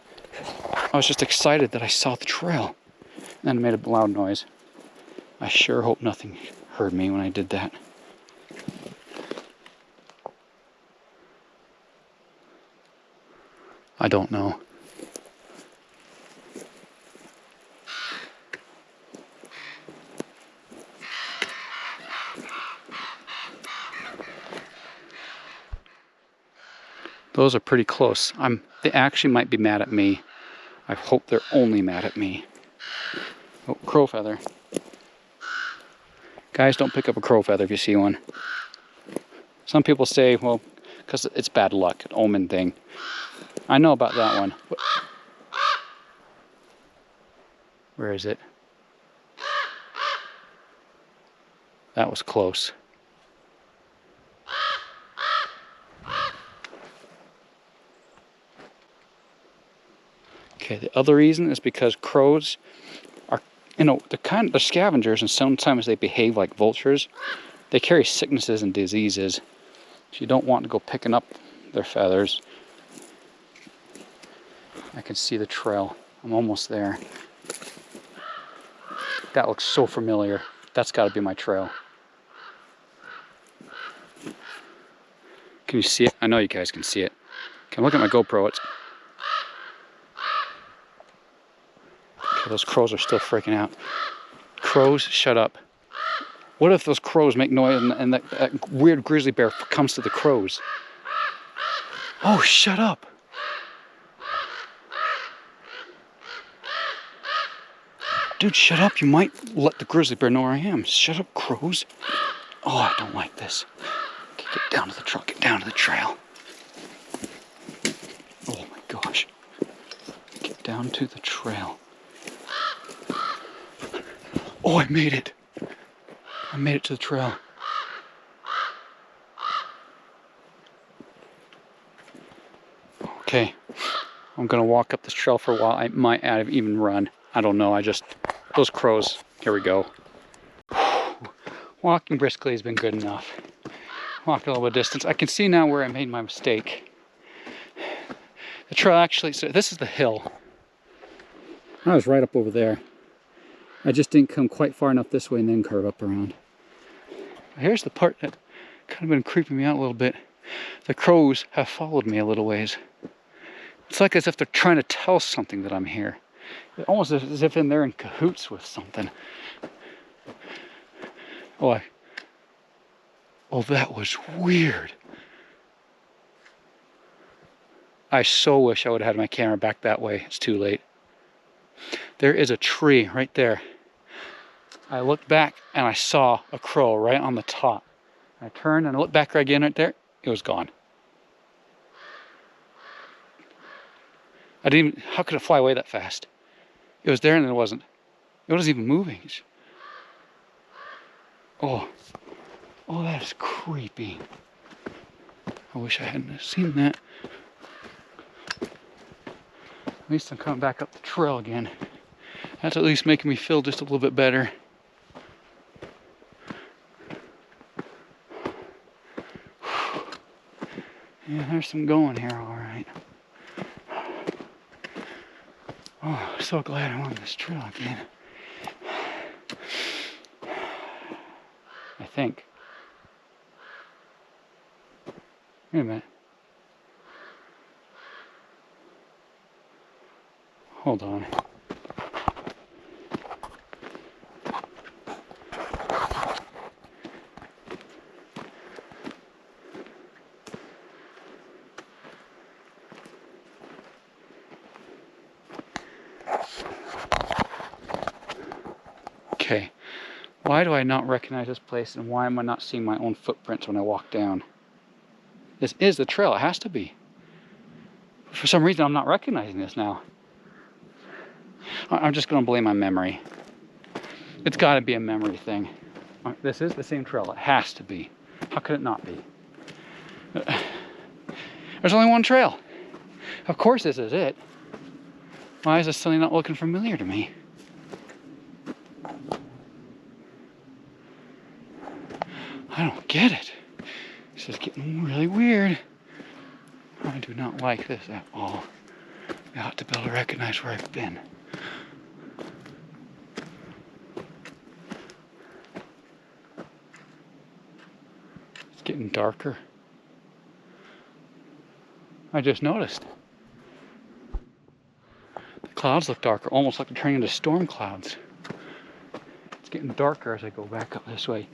I was just excited that I saw the trail. And then I made a loud noise. I sure hope nothing heard me when I did that. I don't know. Those are pretty close. They actually might be mad at me. I hope they're only mad at me. Oh, crow feather. Guys, don't pick up a crow feather if you see one. Some people say, well, because it's bad luck, an omen thing. I know about that one. Where is it? That was close. Okay, the other reason is because crows are, they're scavengers, and sometimes they behave like vultures. They carry sicknesses and diseases. So you don't want to go picking up their feathers. I can see the trail. I'm almost there. That looks so familiar. That's got to be my trail. Can you see it? I know you guys can see it. Can look at my GoPro. Okay, those crows are still freaking out. Crows, shut up. What if those crows make noise and that weird grizzly bear comes to the crows? Oh, shut up. Dude, shut up. You might let the grizzly bear know where I am. Shut up, crows. Oh, I don't like this. Okay, get down to the truck. Get down to the trail. Oh my gosh. Get down to the trail. Oh, I made it. I made it to the trail. Okay. I'm going to walk up this trail for a while. I might even run. I don't know. Those crows. Here we go. Walking briskly has been good enough. Walk a little bit of distance. I can see now where I made my mistake. The trail actually, so this is the hill. I was right up over there. I just didn't come quite far enough this way and then curve up around. Here's the part that kind of been creeping me out a little bit. The crows have followed me a little ways. It's like as if they're trying to tell something that I'm here. Almost as if they're in cahoots with something. Oh, that was weird. I so wish I would have had my camera back that way. It's too late. There is a tree right there. I looked back and I saw a crow right on the top. I turned and I looked back again right there. It was gone. How could it fly away that fast? It was there and it wasn't. It wasn't even moving. Oh, that is creepy. I wish I hadn't seen that. At least I'm coming back up the trail again. That's at least making me feel just a little bit better. Yeah, there's some going here, all right. Oh, I'm so glad I'm on this trail again. I think. Wait a minute. Hold on. Okay, why do I not recognize this place, and why am I not seeing my own footprints when I walk down? This is the trail, it has to be. For some reason I'm not recognizing this now. I'm just gonna blame my memory. It's gotta be a memory thing. This is the same trail. It has to be. How could it not be? There's only one trail. Of course this is it. Why is this suddenly not looking familiar to me? I don't get it. This is getting really weird. I do not like this at all. I ought to be able to recognize where I've been. It's getting darker. I just noticed. The clouds look darker, almost like they're turning into storm clouds. It's getting darker as I go back up this way.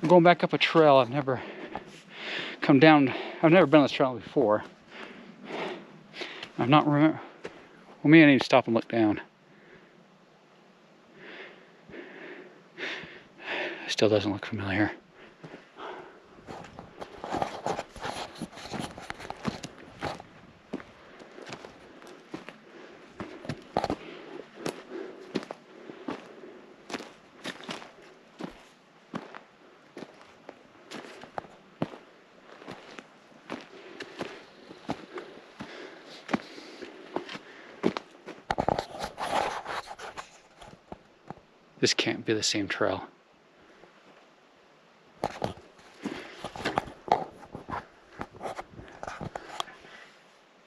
I'm going back up a trail I've never come down. I've never been on this trail before. I'm not remember. Well, maybe I need to stop and look down. It still doesn't look familiar. This can't be the same trail.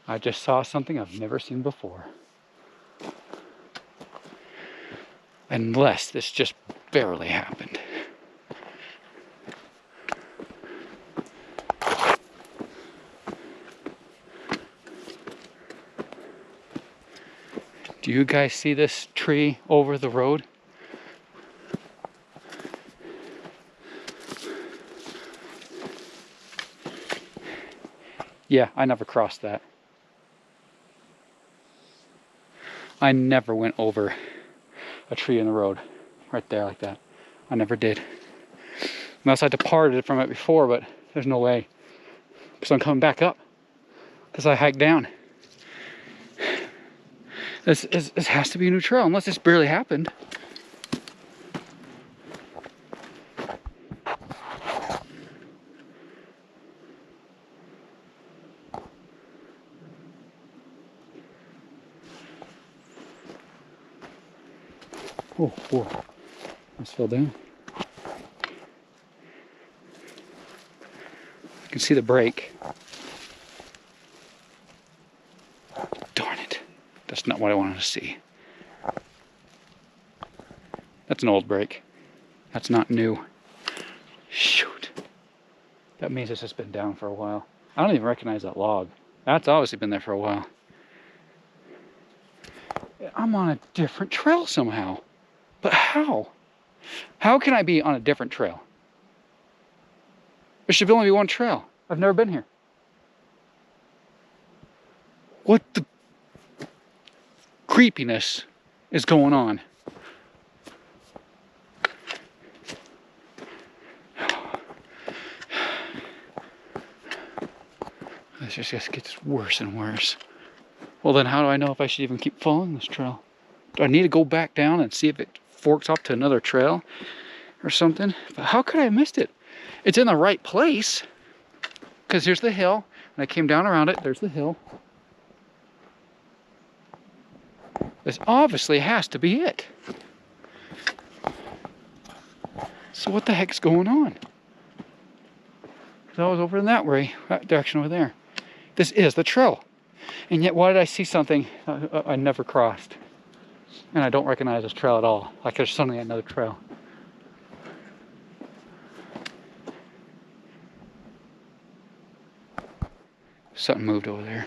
I just saw something I've never seen before. Unless this just barely happened. Do you guys see this tree over the road? Yeah, I never crossed that. I never went over a tree in the road right there like that. I never did. Unless I departed from it before, but there's no way. Because I'm coming back up. Because I hiked down. This has to be a new trail, unless this barely happened. Oh, whoa. Almost fell down. You can see the break. Darn it. That's not what I wanted to see. That's an old break. That's not new. Shoot. That means it's just been down for a while. I don't even recognize that log. That's obviously been there for a while. I'm on a different trail somehow. But how? How can I be on a different trail? There should only be one trail. I've never been here. What the creepiness is going on? This just gets worse and worse. Well, then how do I know if I should even keep following this trail? Do I need to go back down and see if it forks off to another trail or something? But how could I have missed it? It's in the right place. Because here's the hill. And I came down around it. There's the hill. This obviously has to be it. So what the heck's going on? Because I was over in that way, that direction over there. This is the trail. And yet why did I see something I never crossed? And I don't recognize this trail at all. Like there's suddenly another trail. Something moved over there.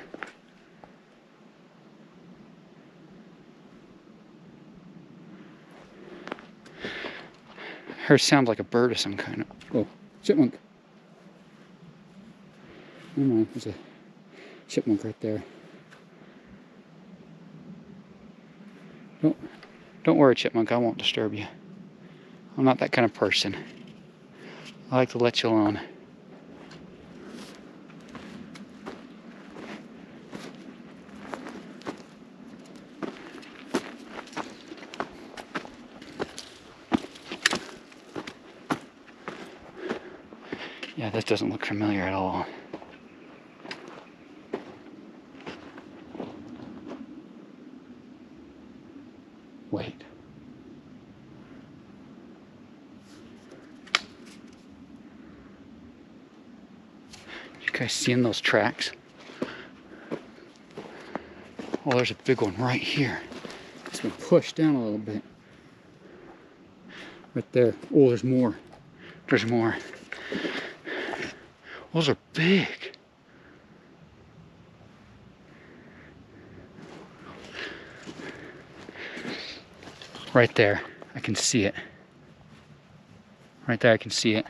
I heard sounds like a bird or some kind of. Oh, chipmunk. Never mind, there's a chipmunk right there. Don't worry, chipmunk, I won't disturb you. I'm not that kind of person. I like to let you alone. Yeah, this doesn't look familiar at all. Wait. You guys seeing those tracks? Oh, there's a big one right here. It's been pushed down a little bit. Right there. Oh, there's more. There's more. Those are big. Right there. I can see it. Right there, I can see it.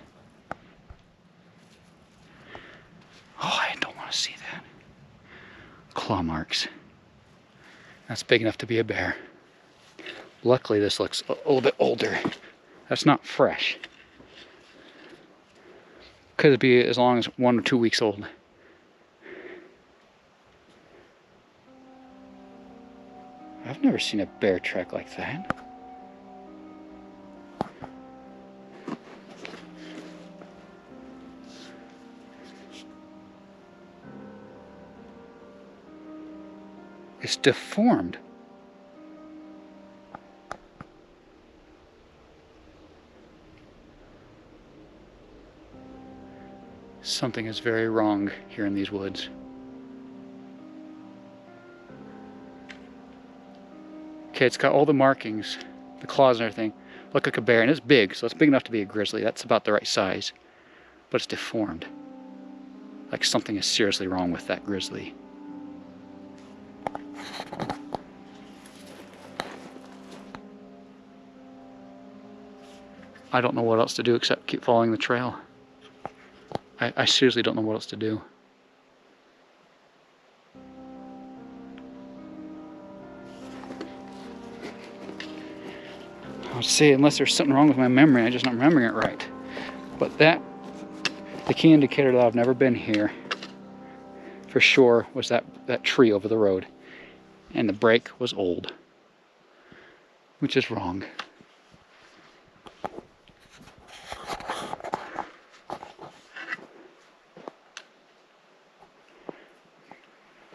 Oh, I don't want to see that. Claw marks. That's big enough to be a bear. Luckily, this looks a little bit older. That's not fresh. Could be as long as 1 or 2 weeks old. I've never seen a bear track like that. It's deformed. Something is very wrong here in these woods. Okay, it's got all the markings, the claws and everything. Look like a bear, and it's big, so it's big enough to be a grizzly. That's about the right size. But it's deformed. Like something is seriously wrong with that grizzly. I don't know what else to do except keep following the trail. I seriously don't know what else to do. I would say unless there's something wrong with my memory, I'm just not remembering it right. But the key indicator that I've never been here, for sure, was that tree over the road. And the brake was old, which is wrong.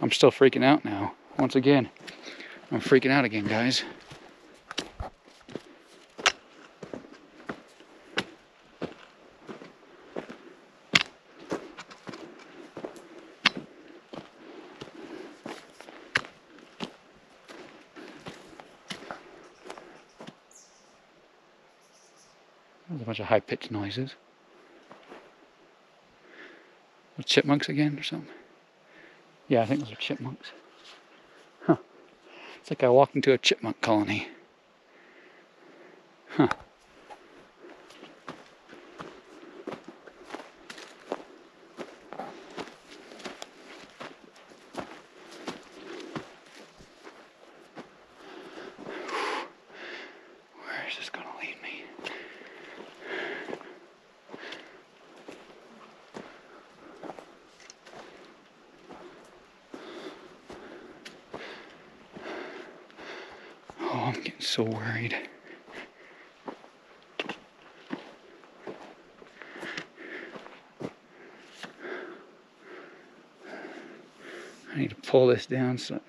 I'm still freaking out now. Once again, I'm freaking out again, guys. There's a bunch of high-pitched noises. Are chipmunks again or something? Yeah, I think those are chipmunks. Huh. It's like I walked into a chipmunk colony. Huh. Where is this gonna lead me? Oh, I'm getting so worried. I need to pull this down so it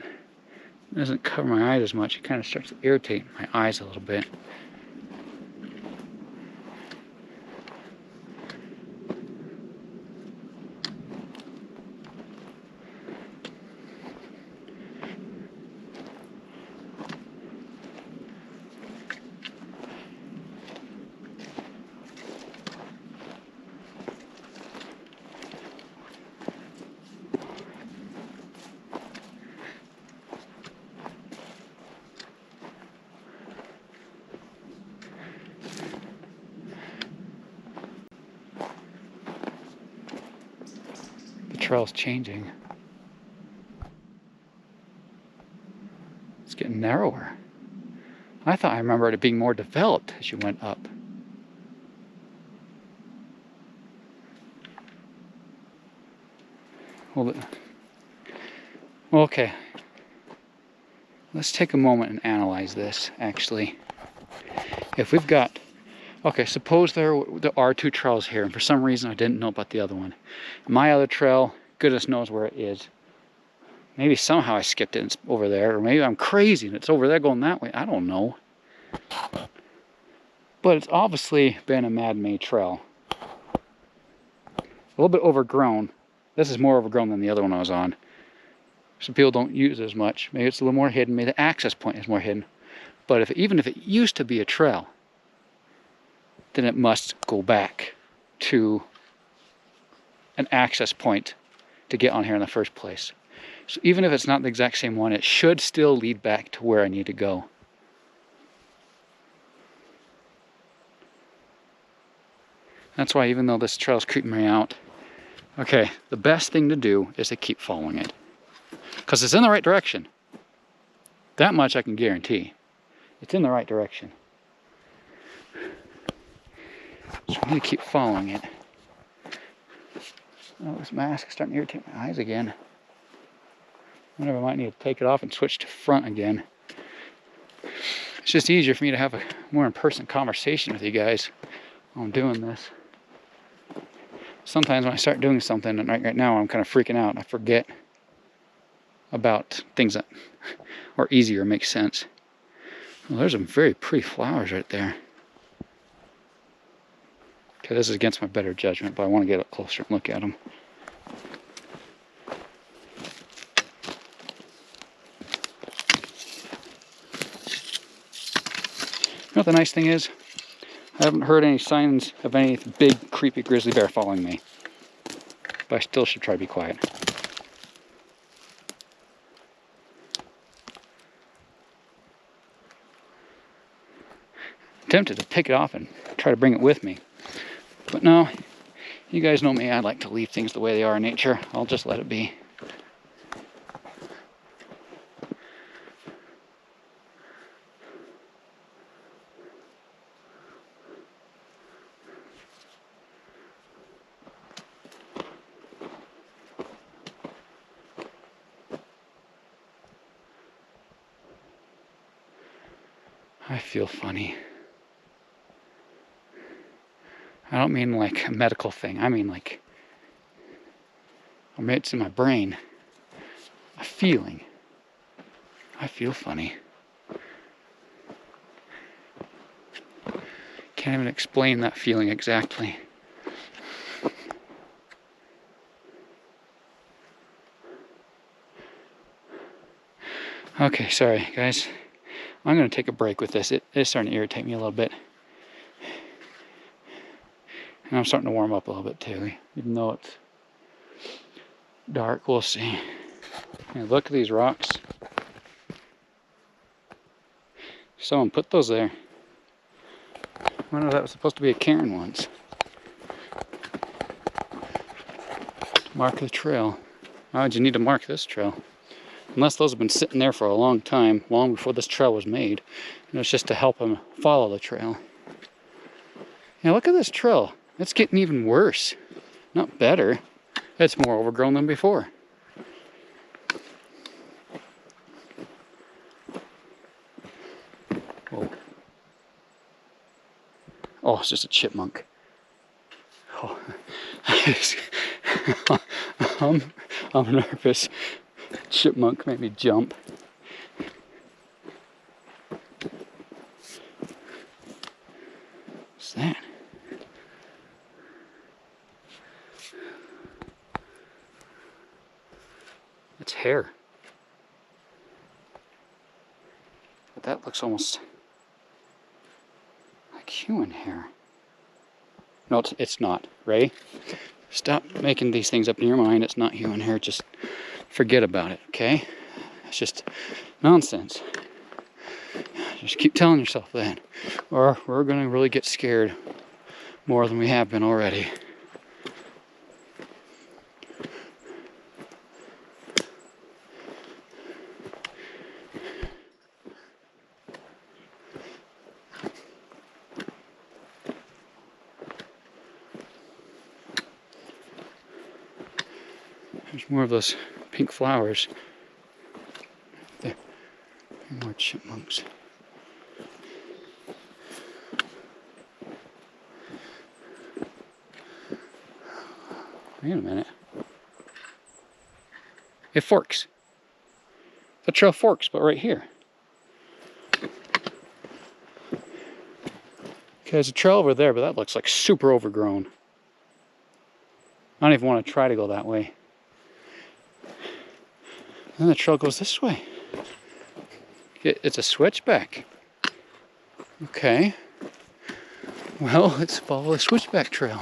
doesn't cover my eyes as much. It kind of starts to irritate my eyes a little bit. Trail's changing. It's getting narrower. I thought I remembered it being more developed as you went up. Well, okay. Let's take a moment and analyze this, actually. If we've got Okay, suppose there are two trails here, and for some reason I didn't know about the other one. My other trail, goodness knows where it is. Maybe somehow I skipped it and it's over there, or maybe I'm crazy and it's over there going that way. I don't know. But it's obviously been a man-made trail. A little bit overgrown. This is more overgrown than the other one I was on. Some people don't use it as much. Maybe it's a little more hidden. Maybe the access point is more hidden. But even if it used to be a trail, then it must go back to an access point to get on here in the first place. So even if it's not the exact same one, it should still lead back to where I need to go. That's why, even though this trail's creeping me out, okay, the best thing to do is to keep following it. Because it's in the right direction. That much I can guarantee. It's in the right direction. So I need to keep following it. Oh, this mask is starting to irritate my eyes again. I wonder if I might need to take it off and switch to front again. It's just easier for me to have a more in-person conversation with you guys while I'm doing this. Sometimes when I start doing something, and right now I'm kind of freaking out, I forget about things that are easier, make sense. Well, there's some very pretty flowers right there. Okay, this is against my better judgment, but I want to get up closer and look at them. You know what the nice thing is? I haven't heard any signs of any big, creepy grizzly bear following me. But I still should try to be quiet. I'm tempted to take it off and try to bring it with me. But no, you guys know me, I like to leave things the way they are in nature. I'll just let it be. I feel funny. I don't mean like a medical thing. I mean like, it's in my brain. A feeling. I feel funny. Can't even explain that feeling exactly. Okay, sorry guys. I'm going to take a break with this. It's starting to irritate me a little bit. And I'm starting to warm up a little bit too, even though it's dark. We'll see. And look at these rocks. Someone put those there. I wonder if that was supposed to be a cairn once. Mark the trail. Why would you need to mark this trail? Unless those have been sitting there for a long time, long before this trail was made. And it's just to help them follow the trail. Now look at this trail. It's getting even worse. Not better. It's more overgrown than before. Whoa. Oh, it's just a chipmunk. Oh. I'm nervous. Chipmunk made me jump. What's that? It's hair. But that looks almost like human hair. No, it's not. Ray, stop making these things up in your mind. It's not human hair. Just forget about it, okay? It's just nonsense. Just keep telling yourself that, or we're going to really get scared more than we have been already. There's more of those pink flowers. There. More chipmunks. Wait a minute. It forks. The trail forks, but right here. Okay, there's a trail over there, but that looks like super overgrown. I don't even want to try to go that way. And then the trail goes this way. It's a switchback. Okay. Well, let's follow the switchback trail.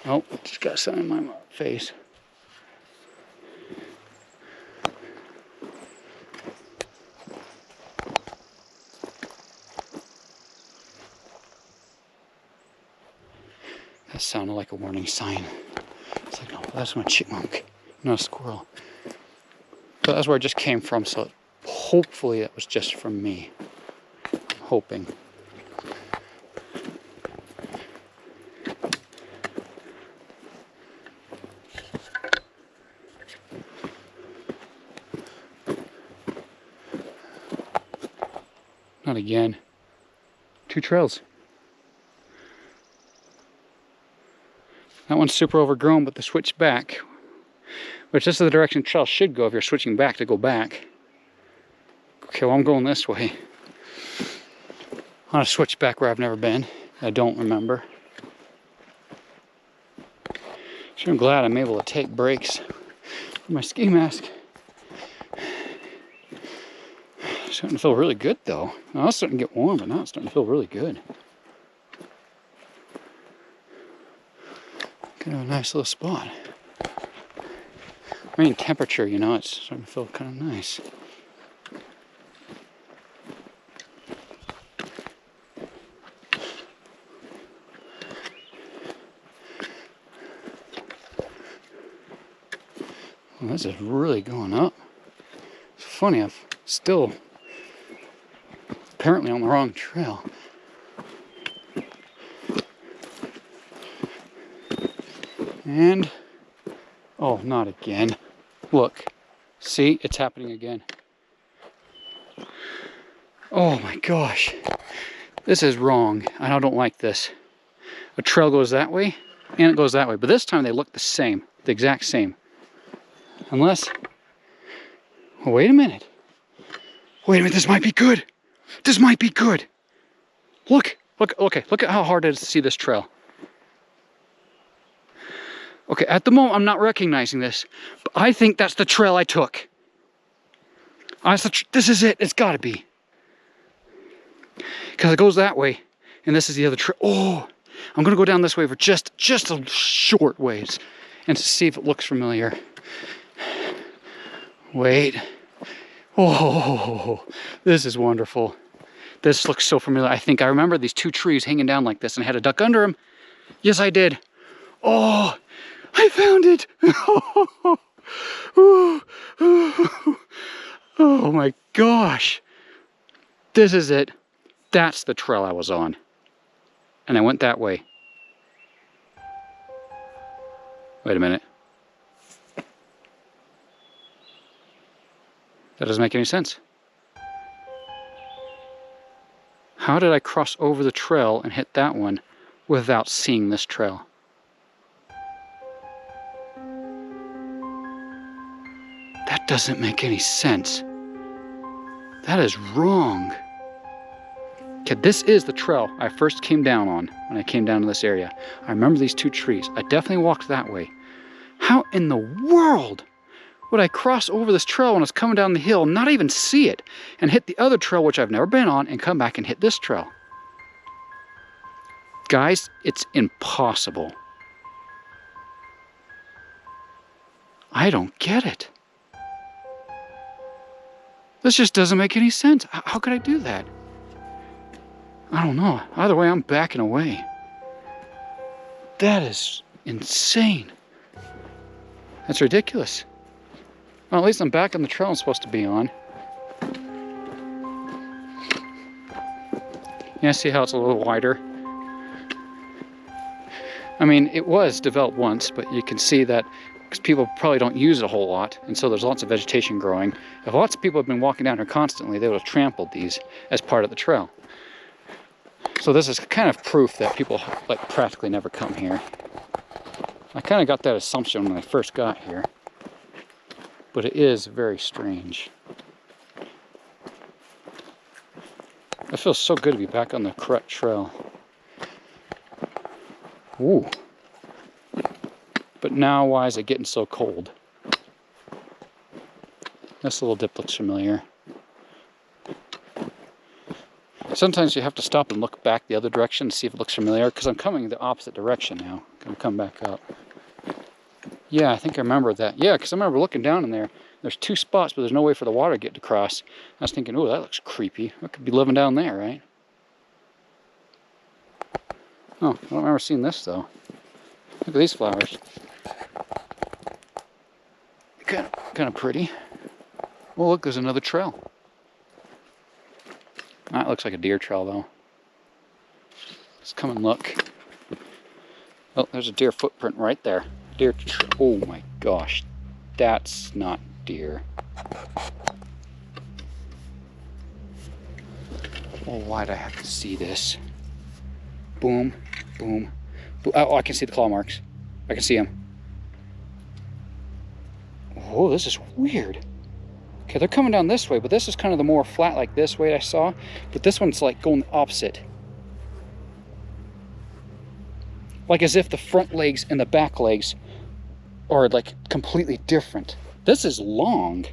Oh, just got something in my face. That sounded like a warning sign. It's like, no, that's my chipmunk, not a squirrel. But that's where I just came from, so hopefully that was just from me. I'm hoping. Not again. 2 trails. That one's super overgrown, but the switch back, which this is the direction trail should go if you're switching back to go back. Okay, well I'm going this way. On a switchback where I've never been. I don't remember. So I'm glad I'm able to take breaks with my ski mask. Starting to feel really good though. I was starting to get warm, but now it's starting to feel really good. Kind of a nice little spot. I mean, temperature, you know, it's starting to feel kind of nice. Well, this is really going up. It's funny, I've still apparently on the wrong trail. And, oh, not again. Look, see, it's happening again. Oh my gosh, this is wrong. I don't like this. A trail goes that way, and it goes that way. But this time they look the same, the exact same. Unless, oh, wait a minute. Wait a minute, this might be good. This might be good. Look, okay, look at how hard it is to see this trail. Okay, at the moment I'm not recognizing this, but I think that's the trail I took. This is it, it's gotta be. Because it goes that way, and this is the other trail. Oh, I'm gonna go down this way for just a short ways, and to see if it looks familiar. Wait. Oh, this is wonderful. This looks so familiar. I think I remember these 2 trees hanging down like this and I had a duck under them. Yes, I did. Oh, I found it. Oh my gosh. This is it. That's the trail I was on. And I went that way. Wait a minute. That doesn't make any sense. How did I cross over the trail and hit that one without seeing this trail? That doesn't make any sense. That is wrong. Okay, this is the trail I first came down on when I came down to this area. I remember these 2 trees. I definitely walked that way. How in the world would I cross over this trail when I was coming down the hill, not even see it, and hit the other trail, which I've never been on, and come back and hit this trail? Guys, it's impossible. I don't get it. This just doesn't make any sense. How could I do that? I don't know. Either way, I'm backing away. That is insane. That's ridiculous. Well, at least I'm back on the trail I'm supposed to be on. Yeah, see how it's a little wider? I mean, it was developed once, but you can see that because people probably don't use it a whole lot, and so there's lots of vegetation growing. If lots of people have been walking down here constantly, they would have trampled these as part of the trail. So this is kind of proof that people like practically never come here. I kind of got that assumption when I first got here, but it is very strange. It feels so good to be back on the correct trail. Ooh. But now, why is it getting so cold? This little dip looks familiar. Sometimes you have to stop and look back the other direction to see if it looks familiar, because I'm coming the opposite direction now. I'm going to come back up. Yeah, I think I remember that. Yeah, because I remember looking down in there. There's two spots, but there's no way for the water to get across. I was thinking, oh, that looks creepy. I could be living down there, right? Oh, I don't remember seeing this, though. Look at these flowers. Kind of pretty. Oh, look, there's another trail. That looks like a deer trail, though. Let's come and look. Oh, there's a deer footprint right there. Deer. Oh my gosh, that's not deer. Oh, why'd I have to see this? Boom, boom, boom. Oh, I can see the claw marks. I can see them. Oh, this is weird. Okay, they're coming down this way, but this is kind of the more flat, like this way I saw. But this one's like going the opposite. Like as if the front legs and the back legs are like completely different. This is long,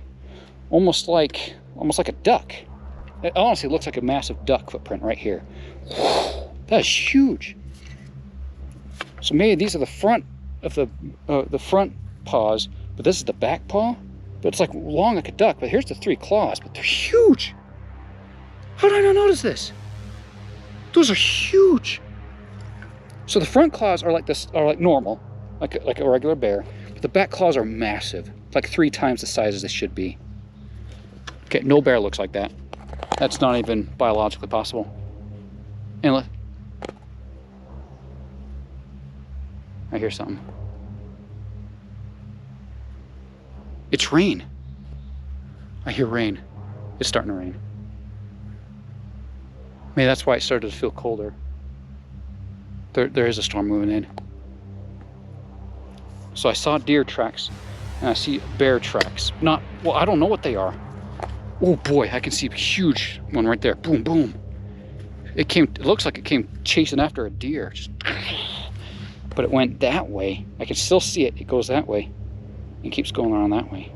almost like a duck. It honestly looks like a massive duck footprint right here. That is huge. So maybe these are the front of the front paws, but this is the back paw. But it's like long like a duck. But here's the three claws, but they're huge. How did I not notice this? Those are huge. So the front claws are like this, are like normal, like a regular bear. But the back claws are massive, like 3 times the size as they should be. Okay, no bear looks like that. That's not even biologically possible. And look, I hear something. It's rain. I hear rain. It's starting to rain. Maybe that's why it started to feel colder. There is a storm moving in. So I saw deer tracks and I see bear tracks. Not, well, I don't know what they are. Oh boy, I can see a huge one right there. Boom, boom. It looks like it came chasing after a deer. Just, but it went that way. I can still see it. It goes that way and keeps going around that way.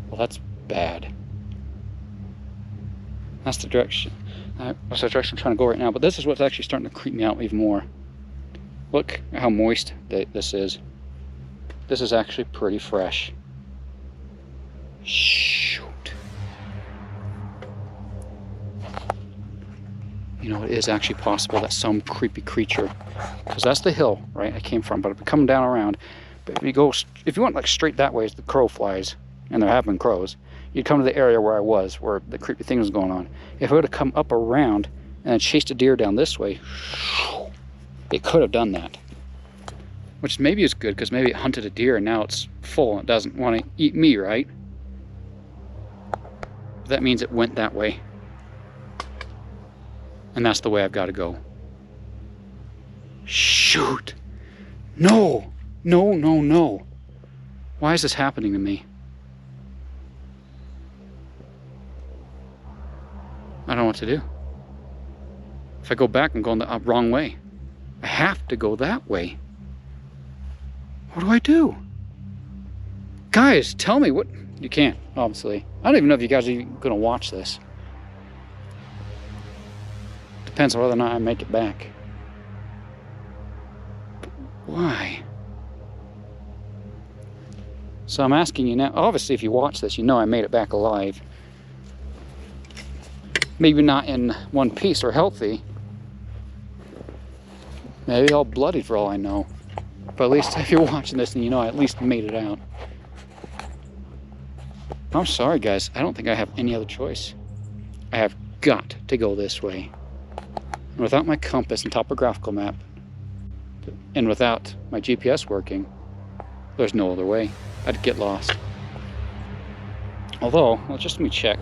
Well, that's bad. That's the direction. That's the direction I'm trying to go right now. But this is what's actually starting to creep me out even more. Look how moist this is. This is actually pretty fresh. Shoot. You know, it is actually possible that some creepy creature, because that's the hill, right, I came from, but I'm coming down around. But if you went like straight that way as the crow flies, and there have been crows, you'd come to the area where I was, where the creepy thing was going on. If I would have come up around and chased a deer down this way, it could have done that. Which maybe is good, because maybe it hunted a deer and now it's full and it doesn't want to eat me, right? But that means it went that way. And that's the way I've got to go. Shoot! No! No, no, no. Why is this happening to me? I don't know what to do. If I go back, I'm going the wrong way. I have to go that way. What do I do? Guys, tell me what... You can't, obviously. I don't even know if you guys are even going to watch this. Depends on whether or not I make it back. But why? So I'm asking you now, obviously if you watch this, you know I made it back alive. Maybe not in one piece or healthy. Maybe all bloodied for all I know. But at least if you're watching this, then you know I at least made it out. I'm sorry guys, I don't think I have any other choice. I have got to go this way. And without my compass and topographical map, and without my GPS working, there's no other way. I'd get lost. Although, well, just let me check.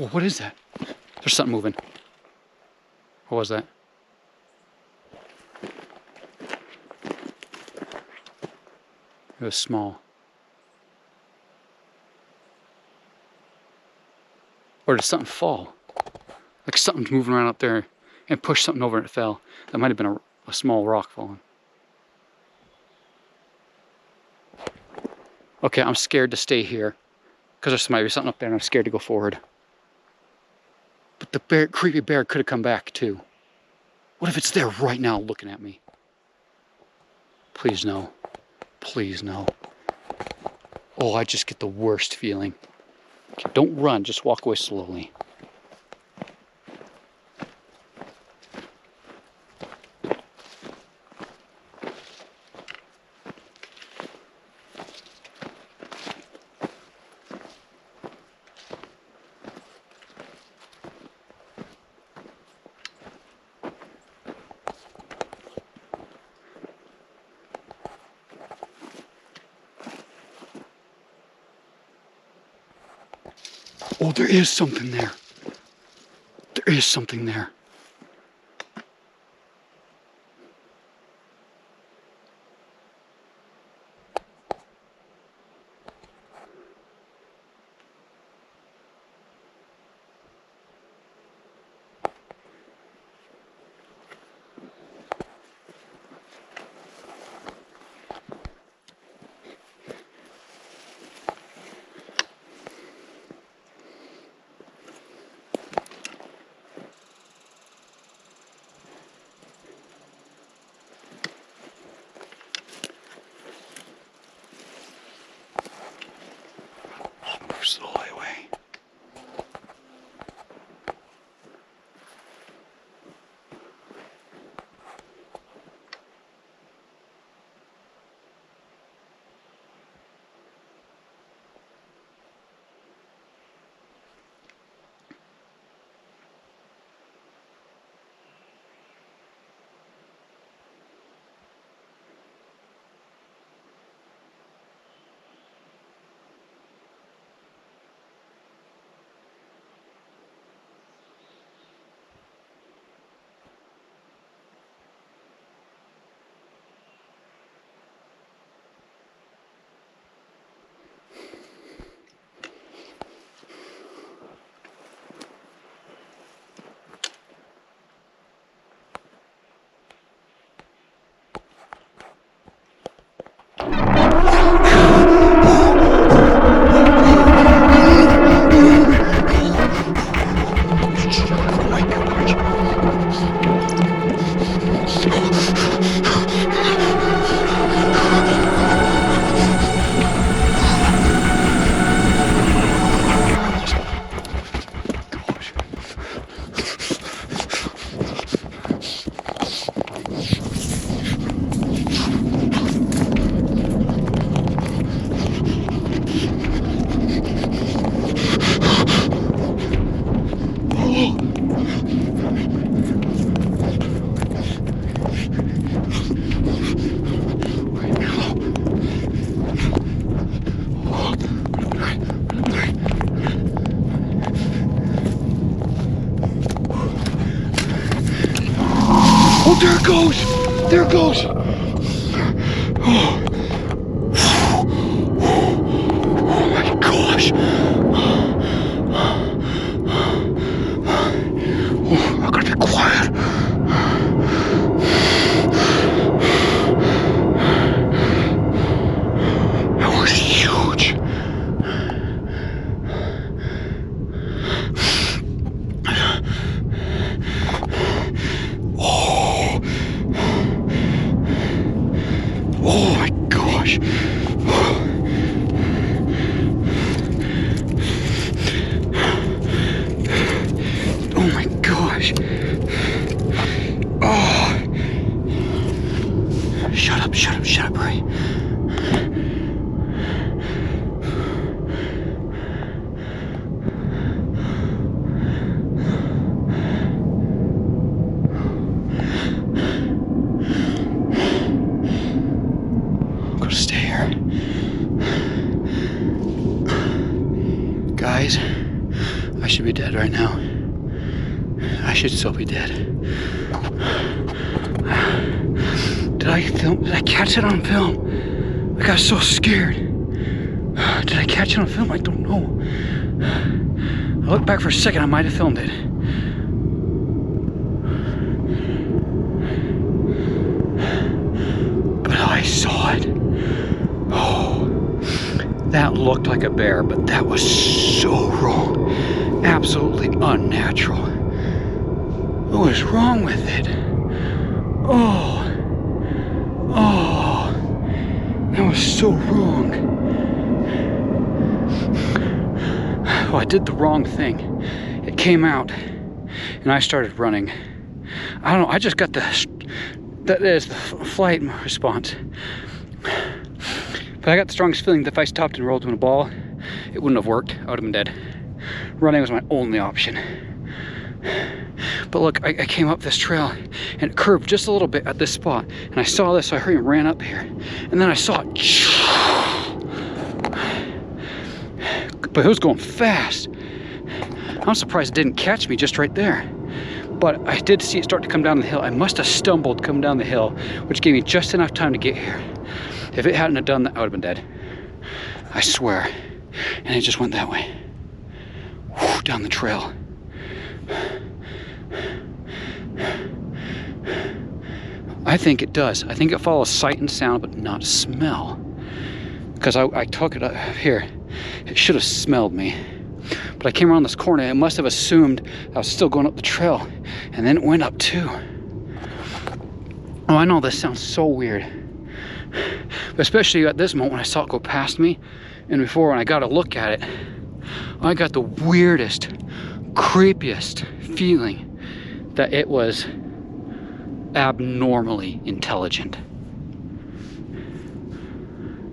Whoa, what is that? There's something moving. What was that? It was small. Or did something fall? Like something's moving around up there and pushed something over and it fell. That might have been a small rock falling. Okay, I'm scared to stay here because there might be something up there and I'm scared to go forward. But the bear, creepy bear could have come back too. What if it's there right now looking at me? Please no. Please no. Oh, I just get the worst feeling. Okay, don't run, just walk away slowly. Oh, there is something there. There is something there. Move slowly away. Oh, there it goes! There it goes! Oh, oh my gosh! Oh, I gotta be quiet. That was huge. Oh my gosh. Oh my gosh. Oh. Shut up, shut up, shut up, Ray. Stay here. Guys, I should be dead right now. I should still be dead. Did I catch it on film? I got so scared. Did I catch it on film? I don't know. I looked back for a second, I might have filmed it. But I saw it. Oh, that looked like a bear, but that was so wrong. Absolutely unnatural. What was wrong with it? Oh, that was so wrong. Oh, I did the wrong thing. It came out, and I started running. I don't know, I just got that is the flight response. But I got the strongest feeling that if I stopped and rolled in a ball, it wouldn't have worked. I would have been dead. Running was my only option. But look, I came up this trail and it curved just a little bit at this spot. And I saw this, so I hurried and ran up here. And then I saw it. But it was going fast. I'm surprised it didn't catch me just right there. But I did see it start to come down the hill. I must have stumbled coming down the hill, which gave me just enough time to get here. If it hadn't have done that, I would have been dead. I swear. And it just went that way. Whew, down the trail. I think it does. I think it follows sight and sound, but not smell. Because I took it up here. It should have smelled me. But I came around this corner, it must have assumed I was still going up the trail. And then it went up too. Oh, I know this sounds so weird. But especially at this moment when I saw it go past me. And before, when I got a look at it, I got the weirdest, creepiest feeling that it was abnormally intelligent.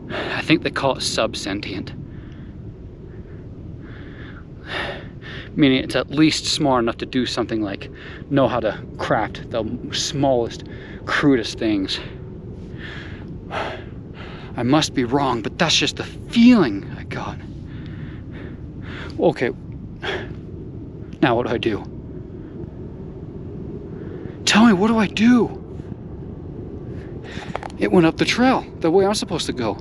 I think they call it subsentient. Meaning it's at least smart enough to do something like know how to craft the smallest, crudest things. I must be wrong, but that's just the feeling I got. Okay, now what do I do? Tell me, what do I do? It went up the trail, the way I'm supposed to go.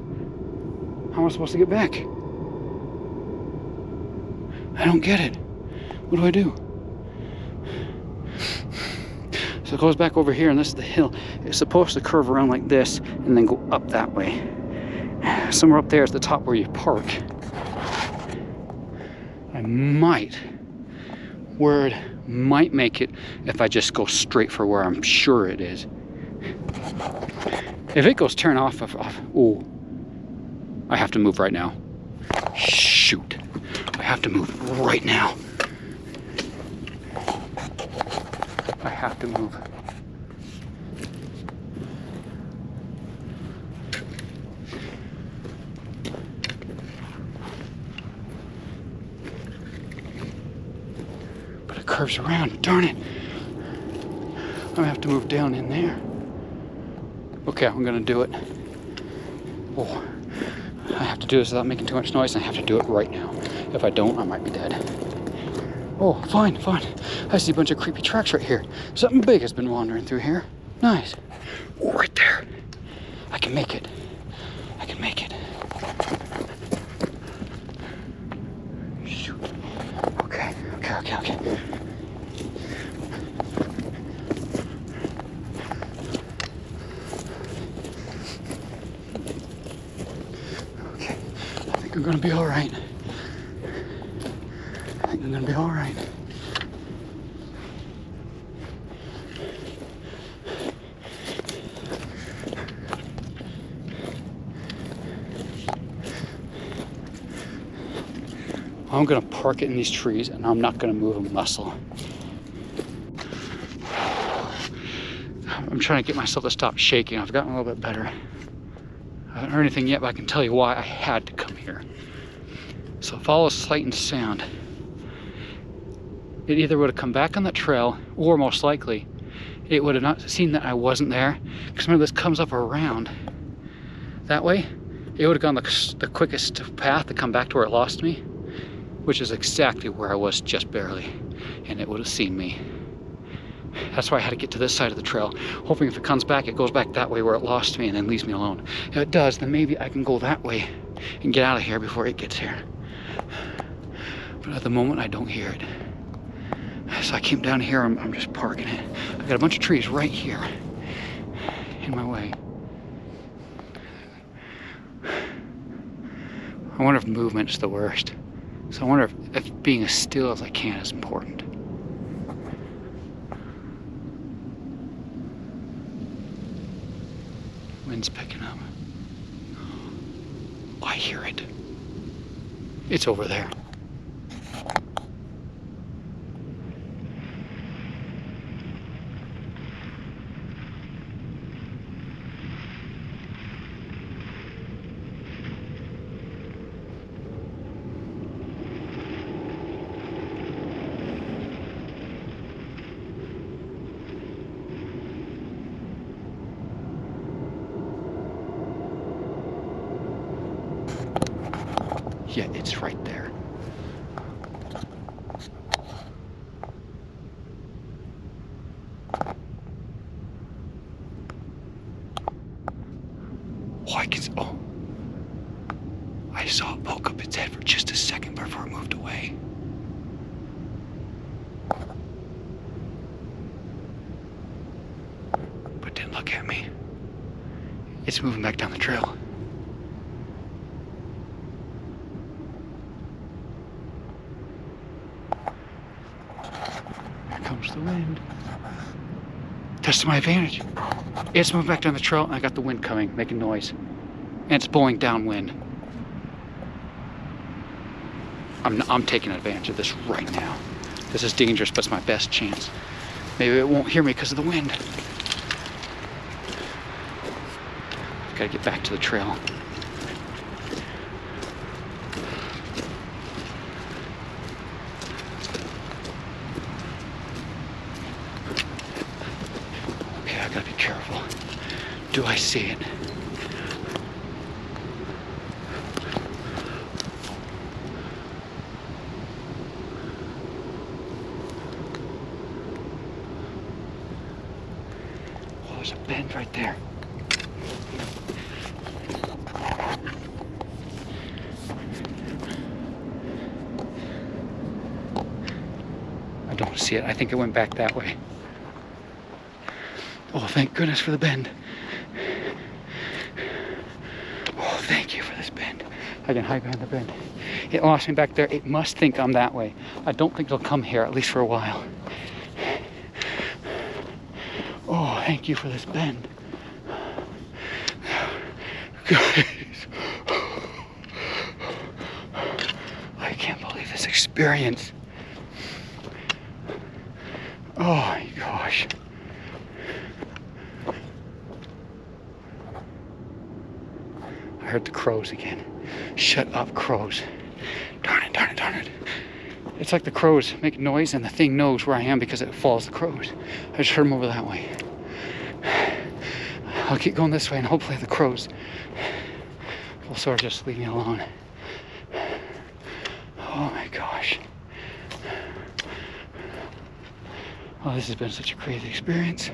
How am I supposed to get back? I don't get it. What do I do? So it goes back over here, and this is the hill. It's supposed to curve around like this and then go up that way. Somewhere up there is the top where you park. Word might make it if I just go straight for where I'm sure it is. If it goes turn off, oh, I have to move right now. Shoot, I have to move right now. I have to move. But it curves around, darn it. I have to move down in there. Okay, I'm gonna do it. Oh, I have to do this without making too much noise, and I have to do it right now. If I don't, I might be dead. Oh, fine. I see a bunch of creepy tracks right here. Something big has been wandering through here. Nice. Oh, right there. I can make it. Shoot. Okay. Okay, I think I'm gonna be all right. I'm gonna park it in these trees, and I'm not gonna move a muscle. I'm trying to get myself to stop shaking. I've gotten a little bit better. I haven't heard anything yet, but I can tell you why I had to come here. So follow sight and sound. It either would have come back on that trail, or most likely, it would have not seen that I wasn't there. Because remember, this comes up around. That way, it would have gone the quickest path to come back to where it lost me. which is exactly where I was just barely, and it would have seen me. That's why I had to get to this side of the trail, hoping if it comes back, it goes back that way where it lost me and then leaves me alone. If it does, then maybe I can go that way and get out of here before it gets here. But at the moment, I don't hear it. So I came down here, I'm just parking it. I got a bunch of trees right here in my way. I wonder if movement's the worst. So I wonder if being as still as I can is important. Wind's picking up. I hear it. It's over there. Yeah, it's right there. Oh, I saw it poke up its head for just a second before it moved away. But didn't look at me. It's moving back down the trail. Here comes the wind. That's to my advantage. It's moving back down the trail and I got the wind coming, making noise. And it's blowing downwind. I'm taking advantage of this right now. This is dangerous, but it's my best chance. Maybe it won't hear me because of the wind. I've got to get back to the trail. Okay, I gotta be careful. Do I see it? There's a bend right there. I don't see it. I think it went back that way. Oh, thank goodness for the bend. Oh, thank you for this bend. I can hide behind the bend. It lost me back there. It must think I'm that way. I don't think it'll come here, at least for a while. Oh, thank you for this bend. Guys. I can't believe this experience. Oh my gosh. I heard the crows again. Shut up, crows. Darn it, darn it, darn it. It's like the crows make noise and the thing knows where I am because it follows the crows. I just heard them over that way. I'll keep going this way and hopefully the crows will sort of just leave me alone. Oh my gosh. Oh, this has been such a crazy experience.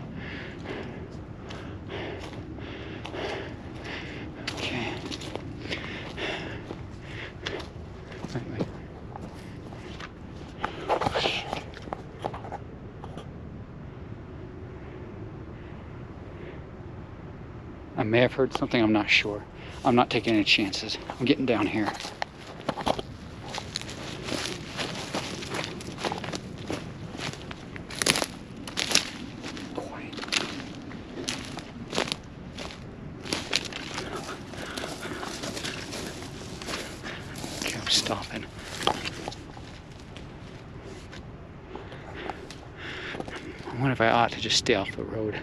Okay. Wait. I may have heard something, I'm not sure. I'm not taking any chances. I'm getting down here. Quiet. Okay, I'm stopping. I wonder if I ought to just stay off the road.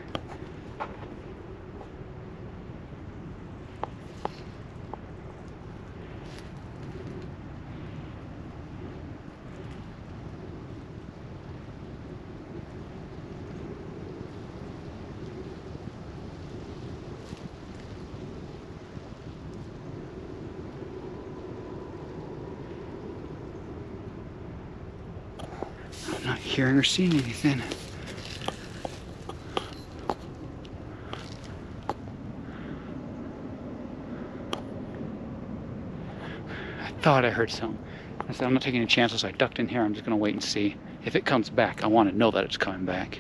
hearing or seeing anything. I thought I heard something. I said, I'm not taking any chances, so I ducked in here. I'm just going to wait and see. If it comes back, I want to know that it's coming back.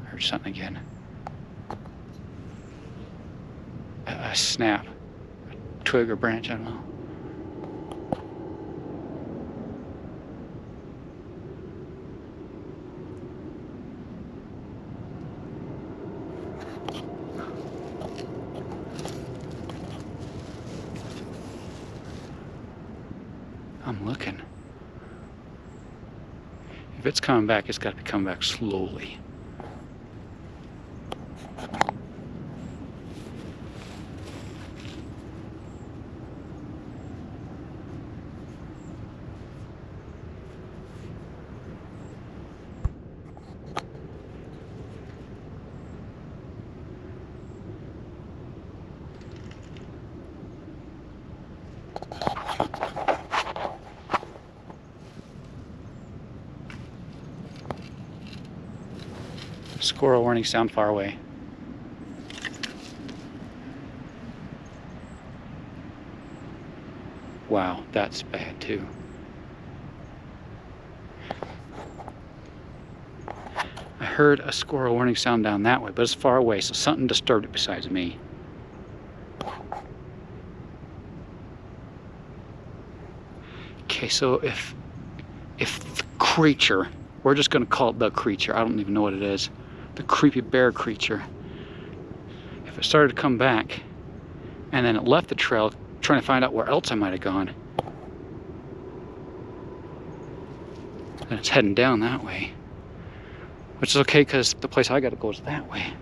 I heard something again. A snap. A twig or branch, I don't know. I'm looking. If it's coming back, it's got to be coming back slowly. Squirrel warning sound far away. Wow, that's bad too. I heard a squirrel warning sound down that way, but it's far away, so something disturbed it besides me. Okay, so if the creature, we're just gonna call it the creature, I don't even know what it is. The creepy bear creature. If it started to come back and then it left the trail trying to find out where else I might have gone, and it's heading down that way, which is okay because the place I gotta go is that way.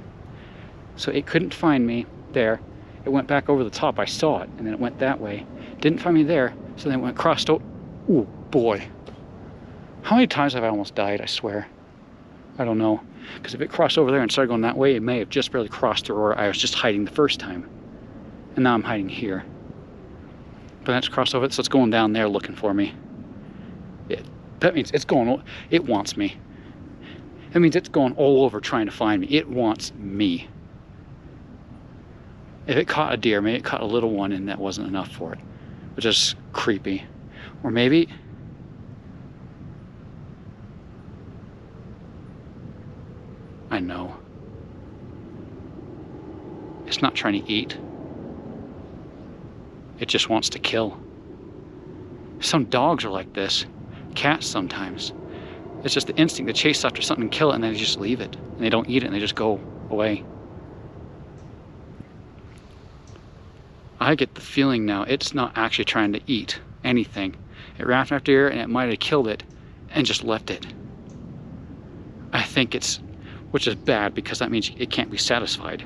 So it couldn't find me there. It went back over the top. I saw it, and then it went that way. Didn't find me there, so then it went crossed over. Ooh, boy. How many times have I almost died, I swear? I don't know. Because if it crossed over there and started going that way, it may have just barely crossed through, or I was just hiding the first time. And now I'm hiding here. But that's crossed over, so it's going down there looking for me. That means it's going, it wants me. That means it's going all over trying to find me. It wants me. If it caught a deer, maybe it caught a little one and that wasn't enough for it. Which is creepy. Or maybe I know. It's not trying to eat. It just wants to kill. Some dogs are like this. Cats sometimes. It's just the instinct to chase after something and kill it, and then they just leave it. And they don't eat it, and they just go away. I get the feeling now it's not actually trying to eat anything. It ran after deer, and it might have killed it and just left it. I think it's, which is bad because that means it can't be satisfied.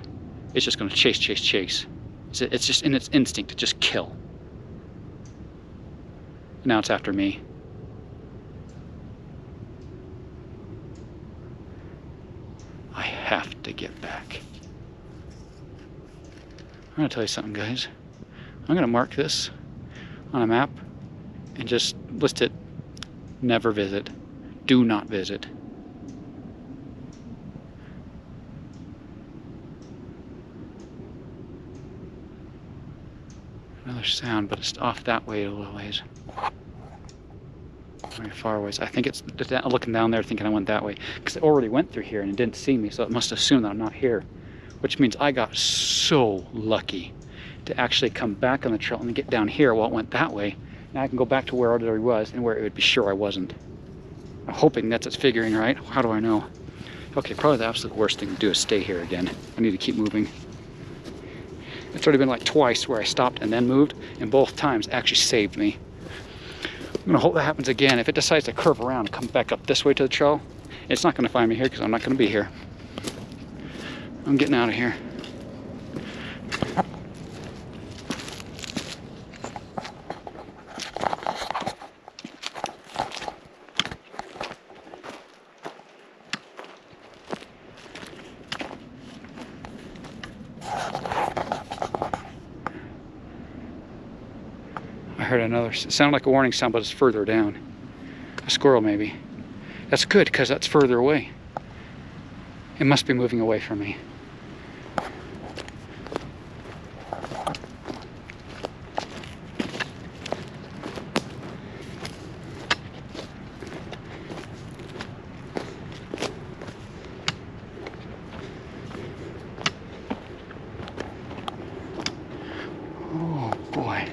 It's just going to chase, chase, chase. It's just in its instinct to just kill. Now it's after me. I have to get back. I'm going to tell you something, guys. I'm going to mark this on a map and just list it, never visit, do not visit. Another sound, but it's off that way a little ways. Very far away. I think it's looking down there thinking I went that way, because it already went through here and it didn't see me, so it must assume that I'm not here, which means I got so lucky to actually come back on the trail and get down here while it went that way. Now I can go back to where it already was and where it would be sure I wasn't. I'm hoping that's its figuring right. How do I know? Okay, probably the absolute worst thing to do is stay here again. I need to keep moving. It's already been like twice where I stopped and then moved, and both times actually saved me. I'm gonna hope that happens again. If it decides to curve around and come back up this way to the trail, it's not gonna find me here because I'm not gonna be here. I'm getting out of here. heard another, it sounded like a warning sound, but it's further down. A squirrel maybe. That's good, because that's further away. It must be moving away from me. Oh boy,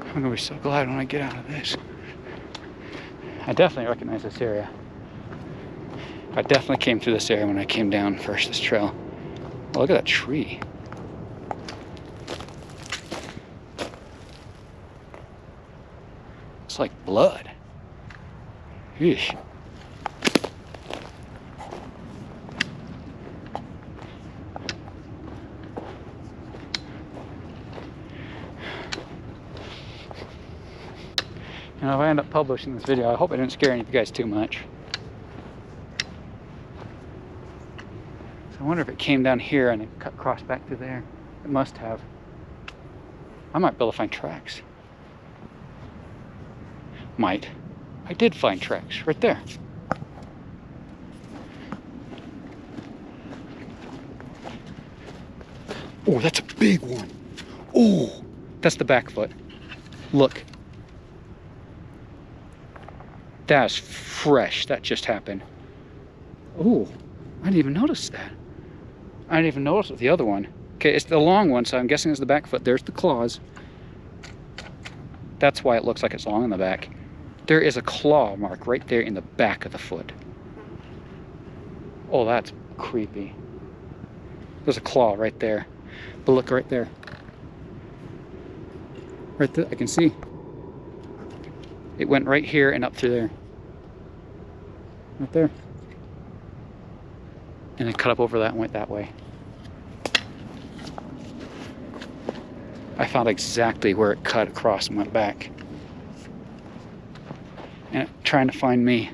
I'm gonna be so glad when I get out of this. I definitely recognize this area. I definitely came through this area when I came down first this trail. Oh, look at that tree. It's like blood. Yeesh. You know, if I end up publishing this video, I hope I didn't scare any of you guys too much. So I wonder if it came down here and it cut across back through there. It must have. I might be able to find tracks. Might. I did find tracks right there. Oh, that's a big one. Oh, that's the back foot. Look. That's fresh. That just happened. Oh, I didn't even notice that. I didn't even notice with the other one. Okay, it's the long one, so I'm guessing it's the back foot. There's the claws. That's why it looks like it's long in the back. There is a claw mark right there in the back of the foot. Oh, that's creepy. There's a claw right there. But look right there. Right there, I can see. It went right here and up through there. Right there. And it cut up over that and went that way. I found exactly where it cut across and went back. And it, trying to find me.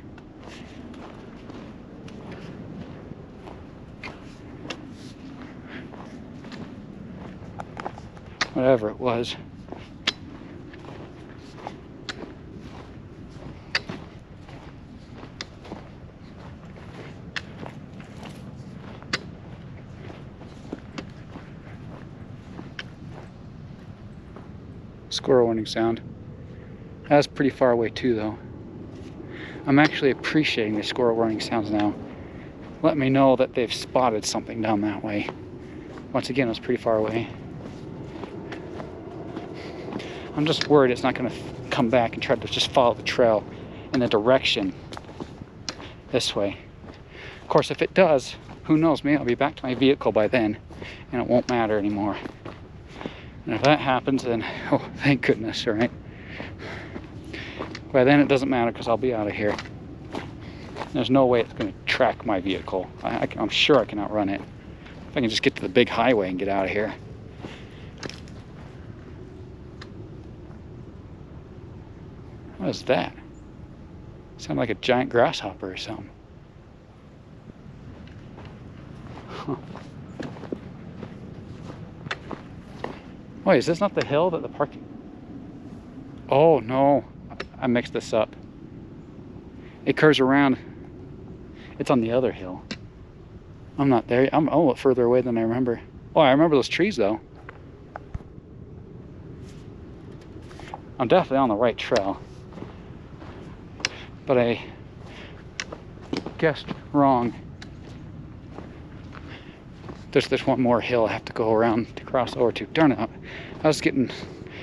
Whatever it was. Squirrel warning sound. That's pretty far away too though. I'm actually appreciating the squirrel warning sounds now. Let me know that they've spotted something down that way. Once again, it's pretty far away. I'm just worried it's not going to come back and try to just follow the trail in the direction this way. Of course, if it does, who knows, maybe I'll be back to my vehicle by then and it won't matter anymore. And if that happens, then, oh, thank goodness, right? By then it doesn't matter because I'll be out of here. There's no way it's going to track my vehicle. I'm sure I can outrun it. If I can just get to the big highway and get out of here. What is that? Sounds like a giant grasshopper or something. Huh. Wait, is this not the hill that the parking... Oh, no. I mixed this up. It curves around. It's on the other hill. I'm not there. I'm a little further away than I remember. Oh, I remember those trees, though. I'm definitely on the right trail. But I guessed wrong. There's one more hill I have to go around to cross over to. Darn it. I was getting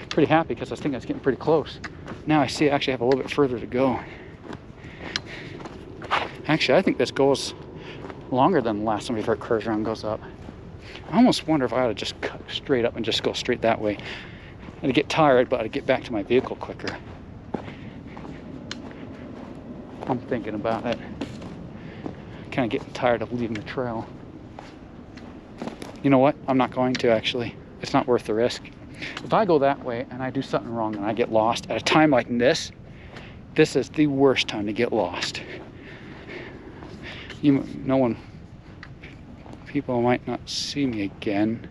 pretty happy because I think I was getting pretty close. Now I see I actually have a little bit further to go. Actually, I think this goes longer than the last time before it curves around and goes up. I almost wonder if I ought to just cut straight up and just go straight that way. I'd get tired, but I'd get back to my vehicle quicker. I'm thinking about it. Kind of getting tired of leaving the trail. You know what? I'm not going to, actually. It's not worth the risk. If I go that way and I do something wrong and I get lost at a time like this, this is the worst time to get lost. People might not see me again.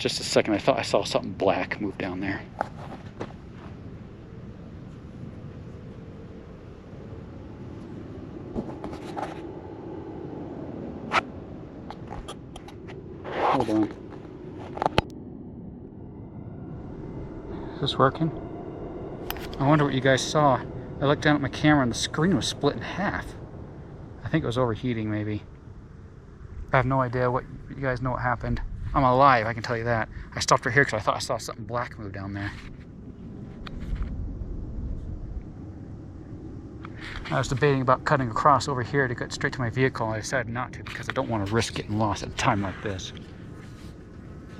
just a second, I thought I saw something black move down there. Hold on. Is this working? I wonder what you guys saw. I looked down at my camera and the screen was split in half. I think it was overheating, maybe. I have no idea what you guys know what happened. I'm alive, I can tell you that. I stopped right here because I thought I saw something black move down there. I was debating about cutting across over here to get straight to my vehicle, and I decided not to because I don't want to risk getting lost at a time like this.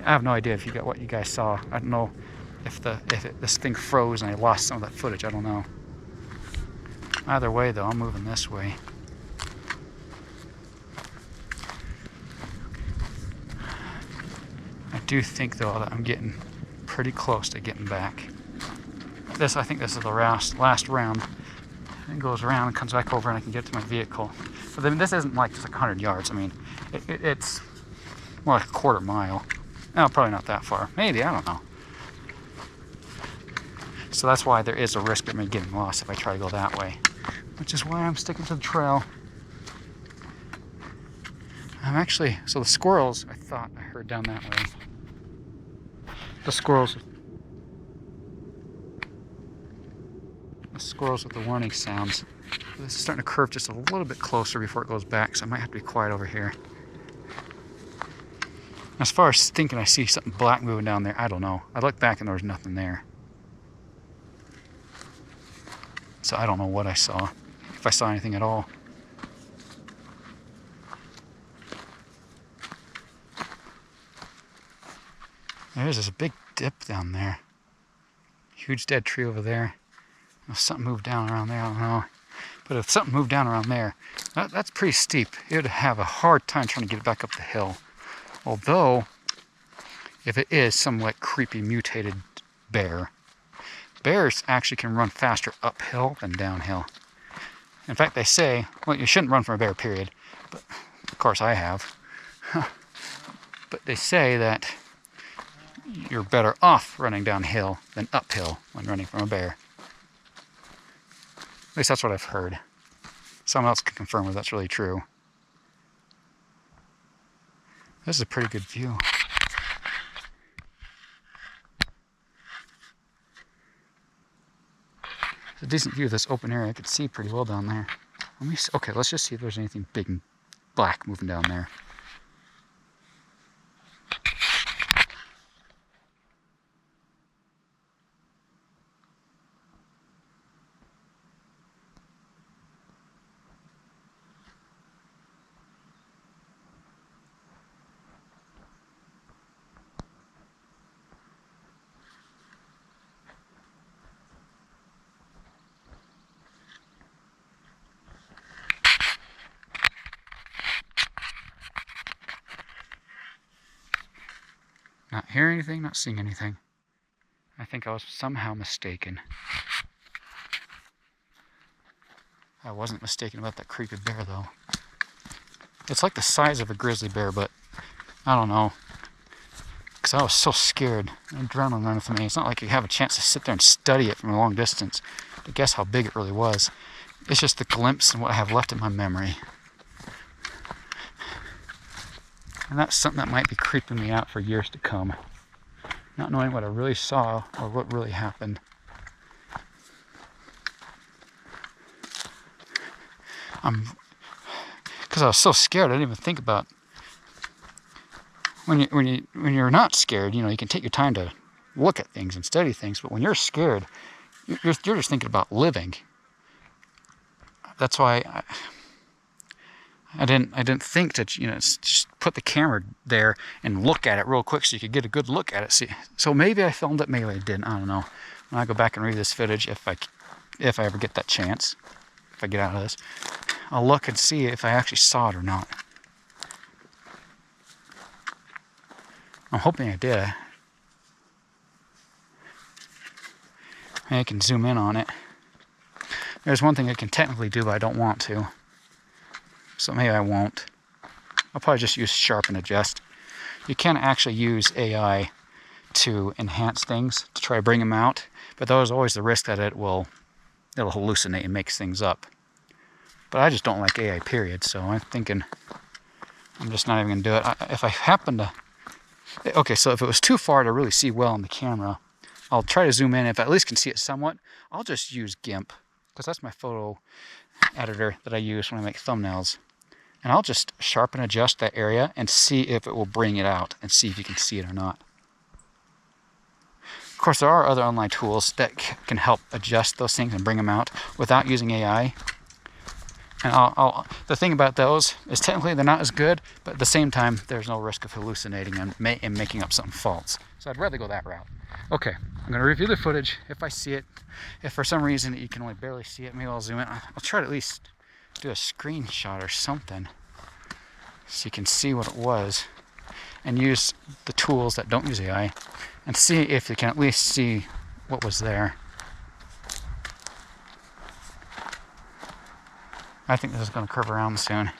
I have no idea if you got what you guys saw. I don't know if this thing froze and I lost some of that footage. I don't know. Either way, though, I'm moving this way. I do think, though, that I'm getting pretty close to getting back. I think this is the last round. It goes around and comes back over and I can get to my vehicle. But I mean, this isn't like just like 100 yards. I mean, it's more like a quarter mile. No, probably not that far. Maybe, I don't know. So that's why there is a risk of me getting lost if I try to go that way. Which is why I'm sticking to the trail. So the squirrels, I thought I heard down that way. The squirrels with the warning sounds. This is starting to curve just a little bit closer before it goes back, so I might have to be quiet over here. As far as thinking I see something black moving down there, I don't know. I looked back and there was nothing there. So I don't know what I saw, if I saw anything at all. There's this big dip down there. Huge dead tree over there. If something moved down around there, I don't know. But if something moved down around there, that's pretty steep. It would have a hard time trying to get it back up the hill. Although, if it is some like creepy mutated bear, bears actually can run faster uphill than downhill. In fact, they say, well, you shouldn't run from a bear, period. But, of course, I have. But they say that you're better off running downhill than uphill when running from a bear. At least that's what I've heard. Someone else can confirm if that's really true. This is a pretty good view. It's a decent view of this open area. I could see pretty well down there. Okay, let's just see if there's anything big and black moving down there. Not hearing anything, not seeing anything. I think I was somehow mistaken. I wasn't mistaken about that creepy bear, though. It's like the size of a grizzly bear, but I don't know. Because I was so scared. Adrenaline running through me. It's not like you have a chance to sit there and study it from a long distance to guess how big it really was. It's just the glimpse and what I have left in my memory. And that's something that might be creeping me out for years to come. Not knowing what I really saw or what really happened. Because I was so scared, I didn't even think about. When you're not scared, you know, you can take your time to look at things and study things. But when you're scared, you're just thinking about living. That's why I didn't think to, you know, just put the camera there and look at it real quick so you could get a good look at it. See, so maybe I filmed it, maybe I didn't. I don't know. When I go back and read this footage, if I ever get that chance, if I get out of this, I'll look and see if I actually saw it or not. I'm hoping I did. Maybe I can zoom in on it. There's one thing I can technically do, but I don't want to. So maybe I won't. I'll probably just use sharp and adjust. You can actually use AI to enhance things, to try to bring them out, but there's always the risk that it'll hallucinate and make things up. But I just don't like AI, period, so I'm thinking I'm just not even going to do it. If I happen to... Okay, so if it was too far to really see well on the camera, I'll try to zoom in. If I at least can see it somewhat, I'll just use GIMP, because that's my photo editor that I use when I make thumbnails. And I'll just sharpen adjust that area and see if it will bring it out and see if you can see it or not. Of course, there are other online tools that can help adjust those things and bring them out without using AI. And the thing about those is technically they're not as good, but at the same time, there's no risk of hallucinating and making up something false. So I'd rather go that route. Okay, I'm going to review the footage if I see it. If for some reason you can only barely see it, maybe I'll zoom in. I'll try to at least do a screenshot or something so you can see what it was and use the tools that don't use AI and see if you can at least see what was there. I think this is going to curve around soon.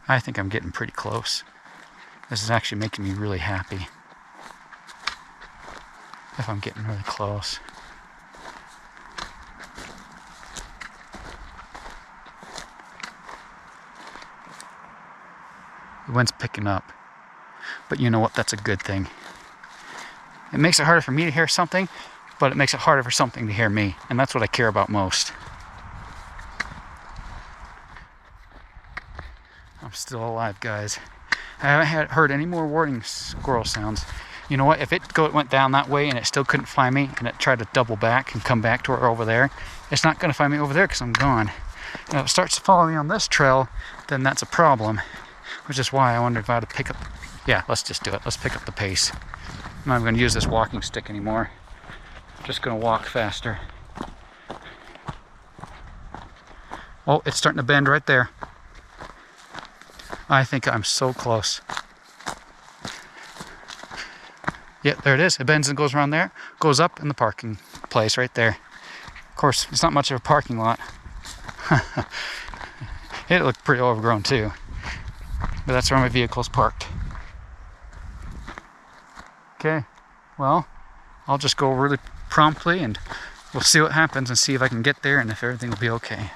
I think I'm getting pretty close. This is actually making me really happy. If I'm getting really close. The wind's picking up. But you know what? That's a good thing. It makes it harder for me to hear something, but it makes it harder for something to hear me. And that's what I care about most. I'm still alive, guys. I haven't heard any more warning squirrel sounds. You know what? If it went down that way and it still couldn't find me and it tried to double back and come back to where over there, it's not going to find me over there because I'm gone. And if it starts to follow me on this trail, then that's a problem. Which is why I wondered if I had to pick up... Yeah, let's just do it. Let's pick up the pace. I'm not going to use this walking stick anymore. I'm just going to walk faster. Oh, it's starting to bend right there. I think I'm so close. Yeah, there it is. It bends and goes around there. Goes up in the parking place right there. Of course, it's not much of a parking lot. It looked pretty overgrown too. But that's where my vehicle's parked. Okay, well, I'll just go really promptly and we'll see what happens and see if I can get there and if everything will be okay.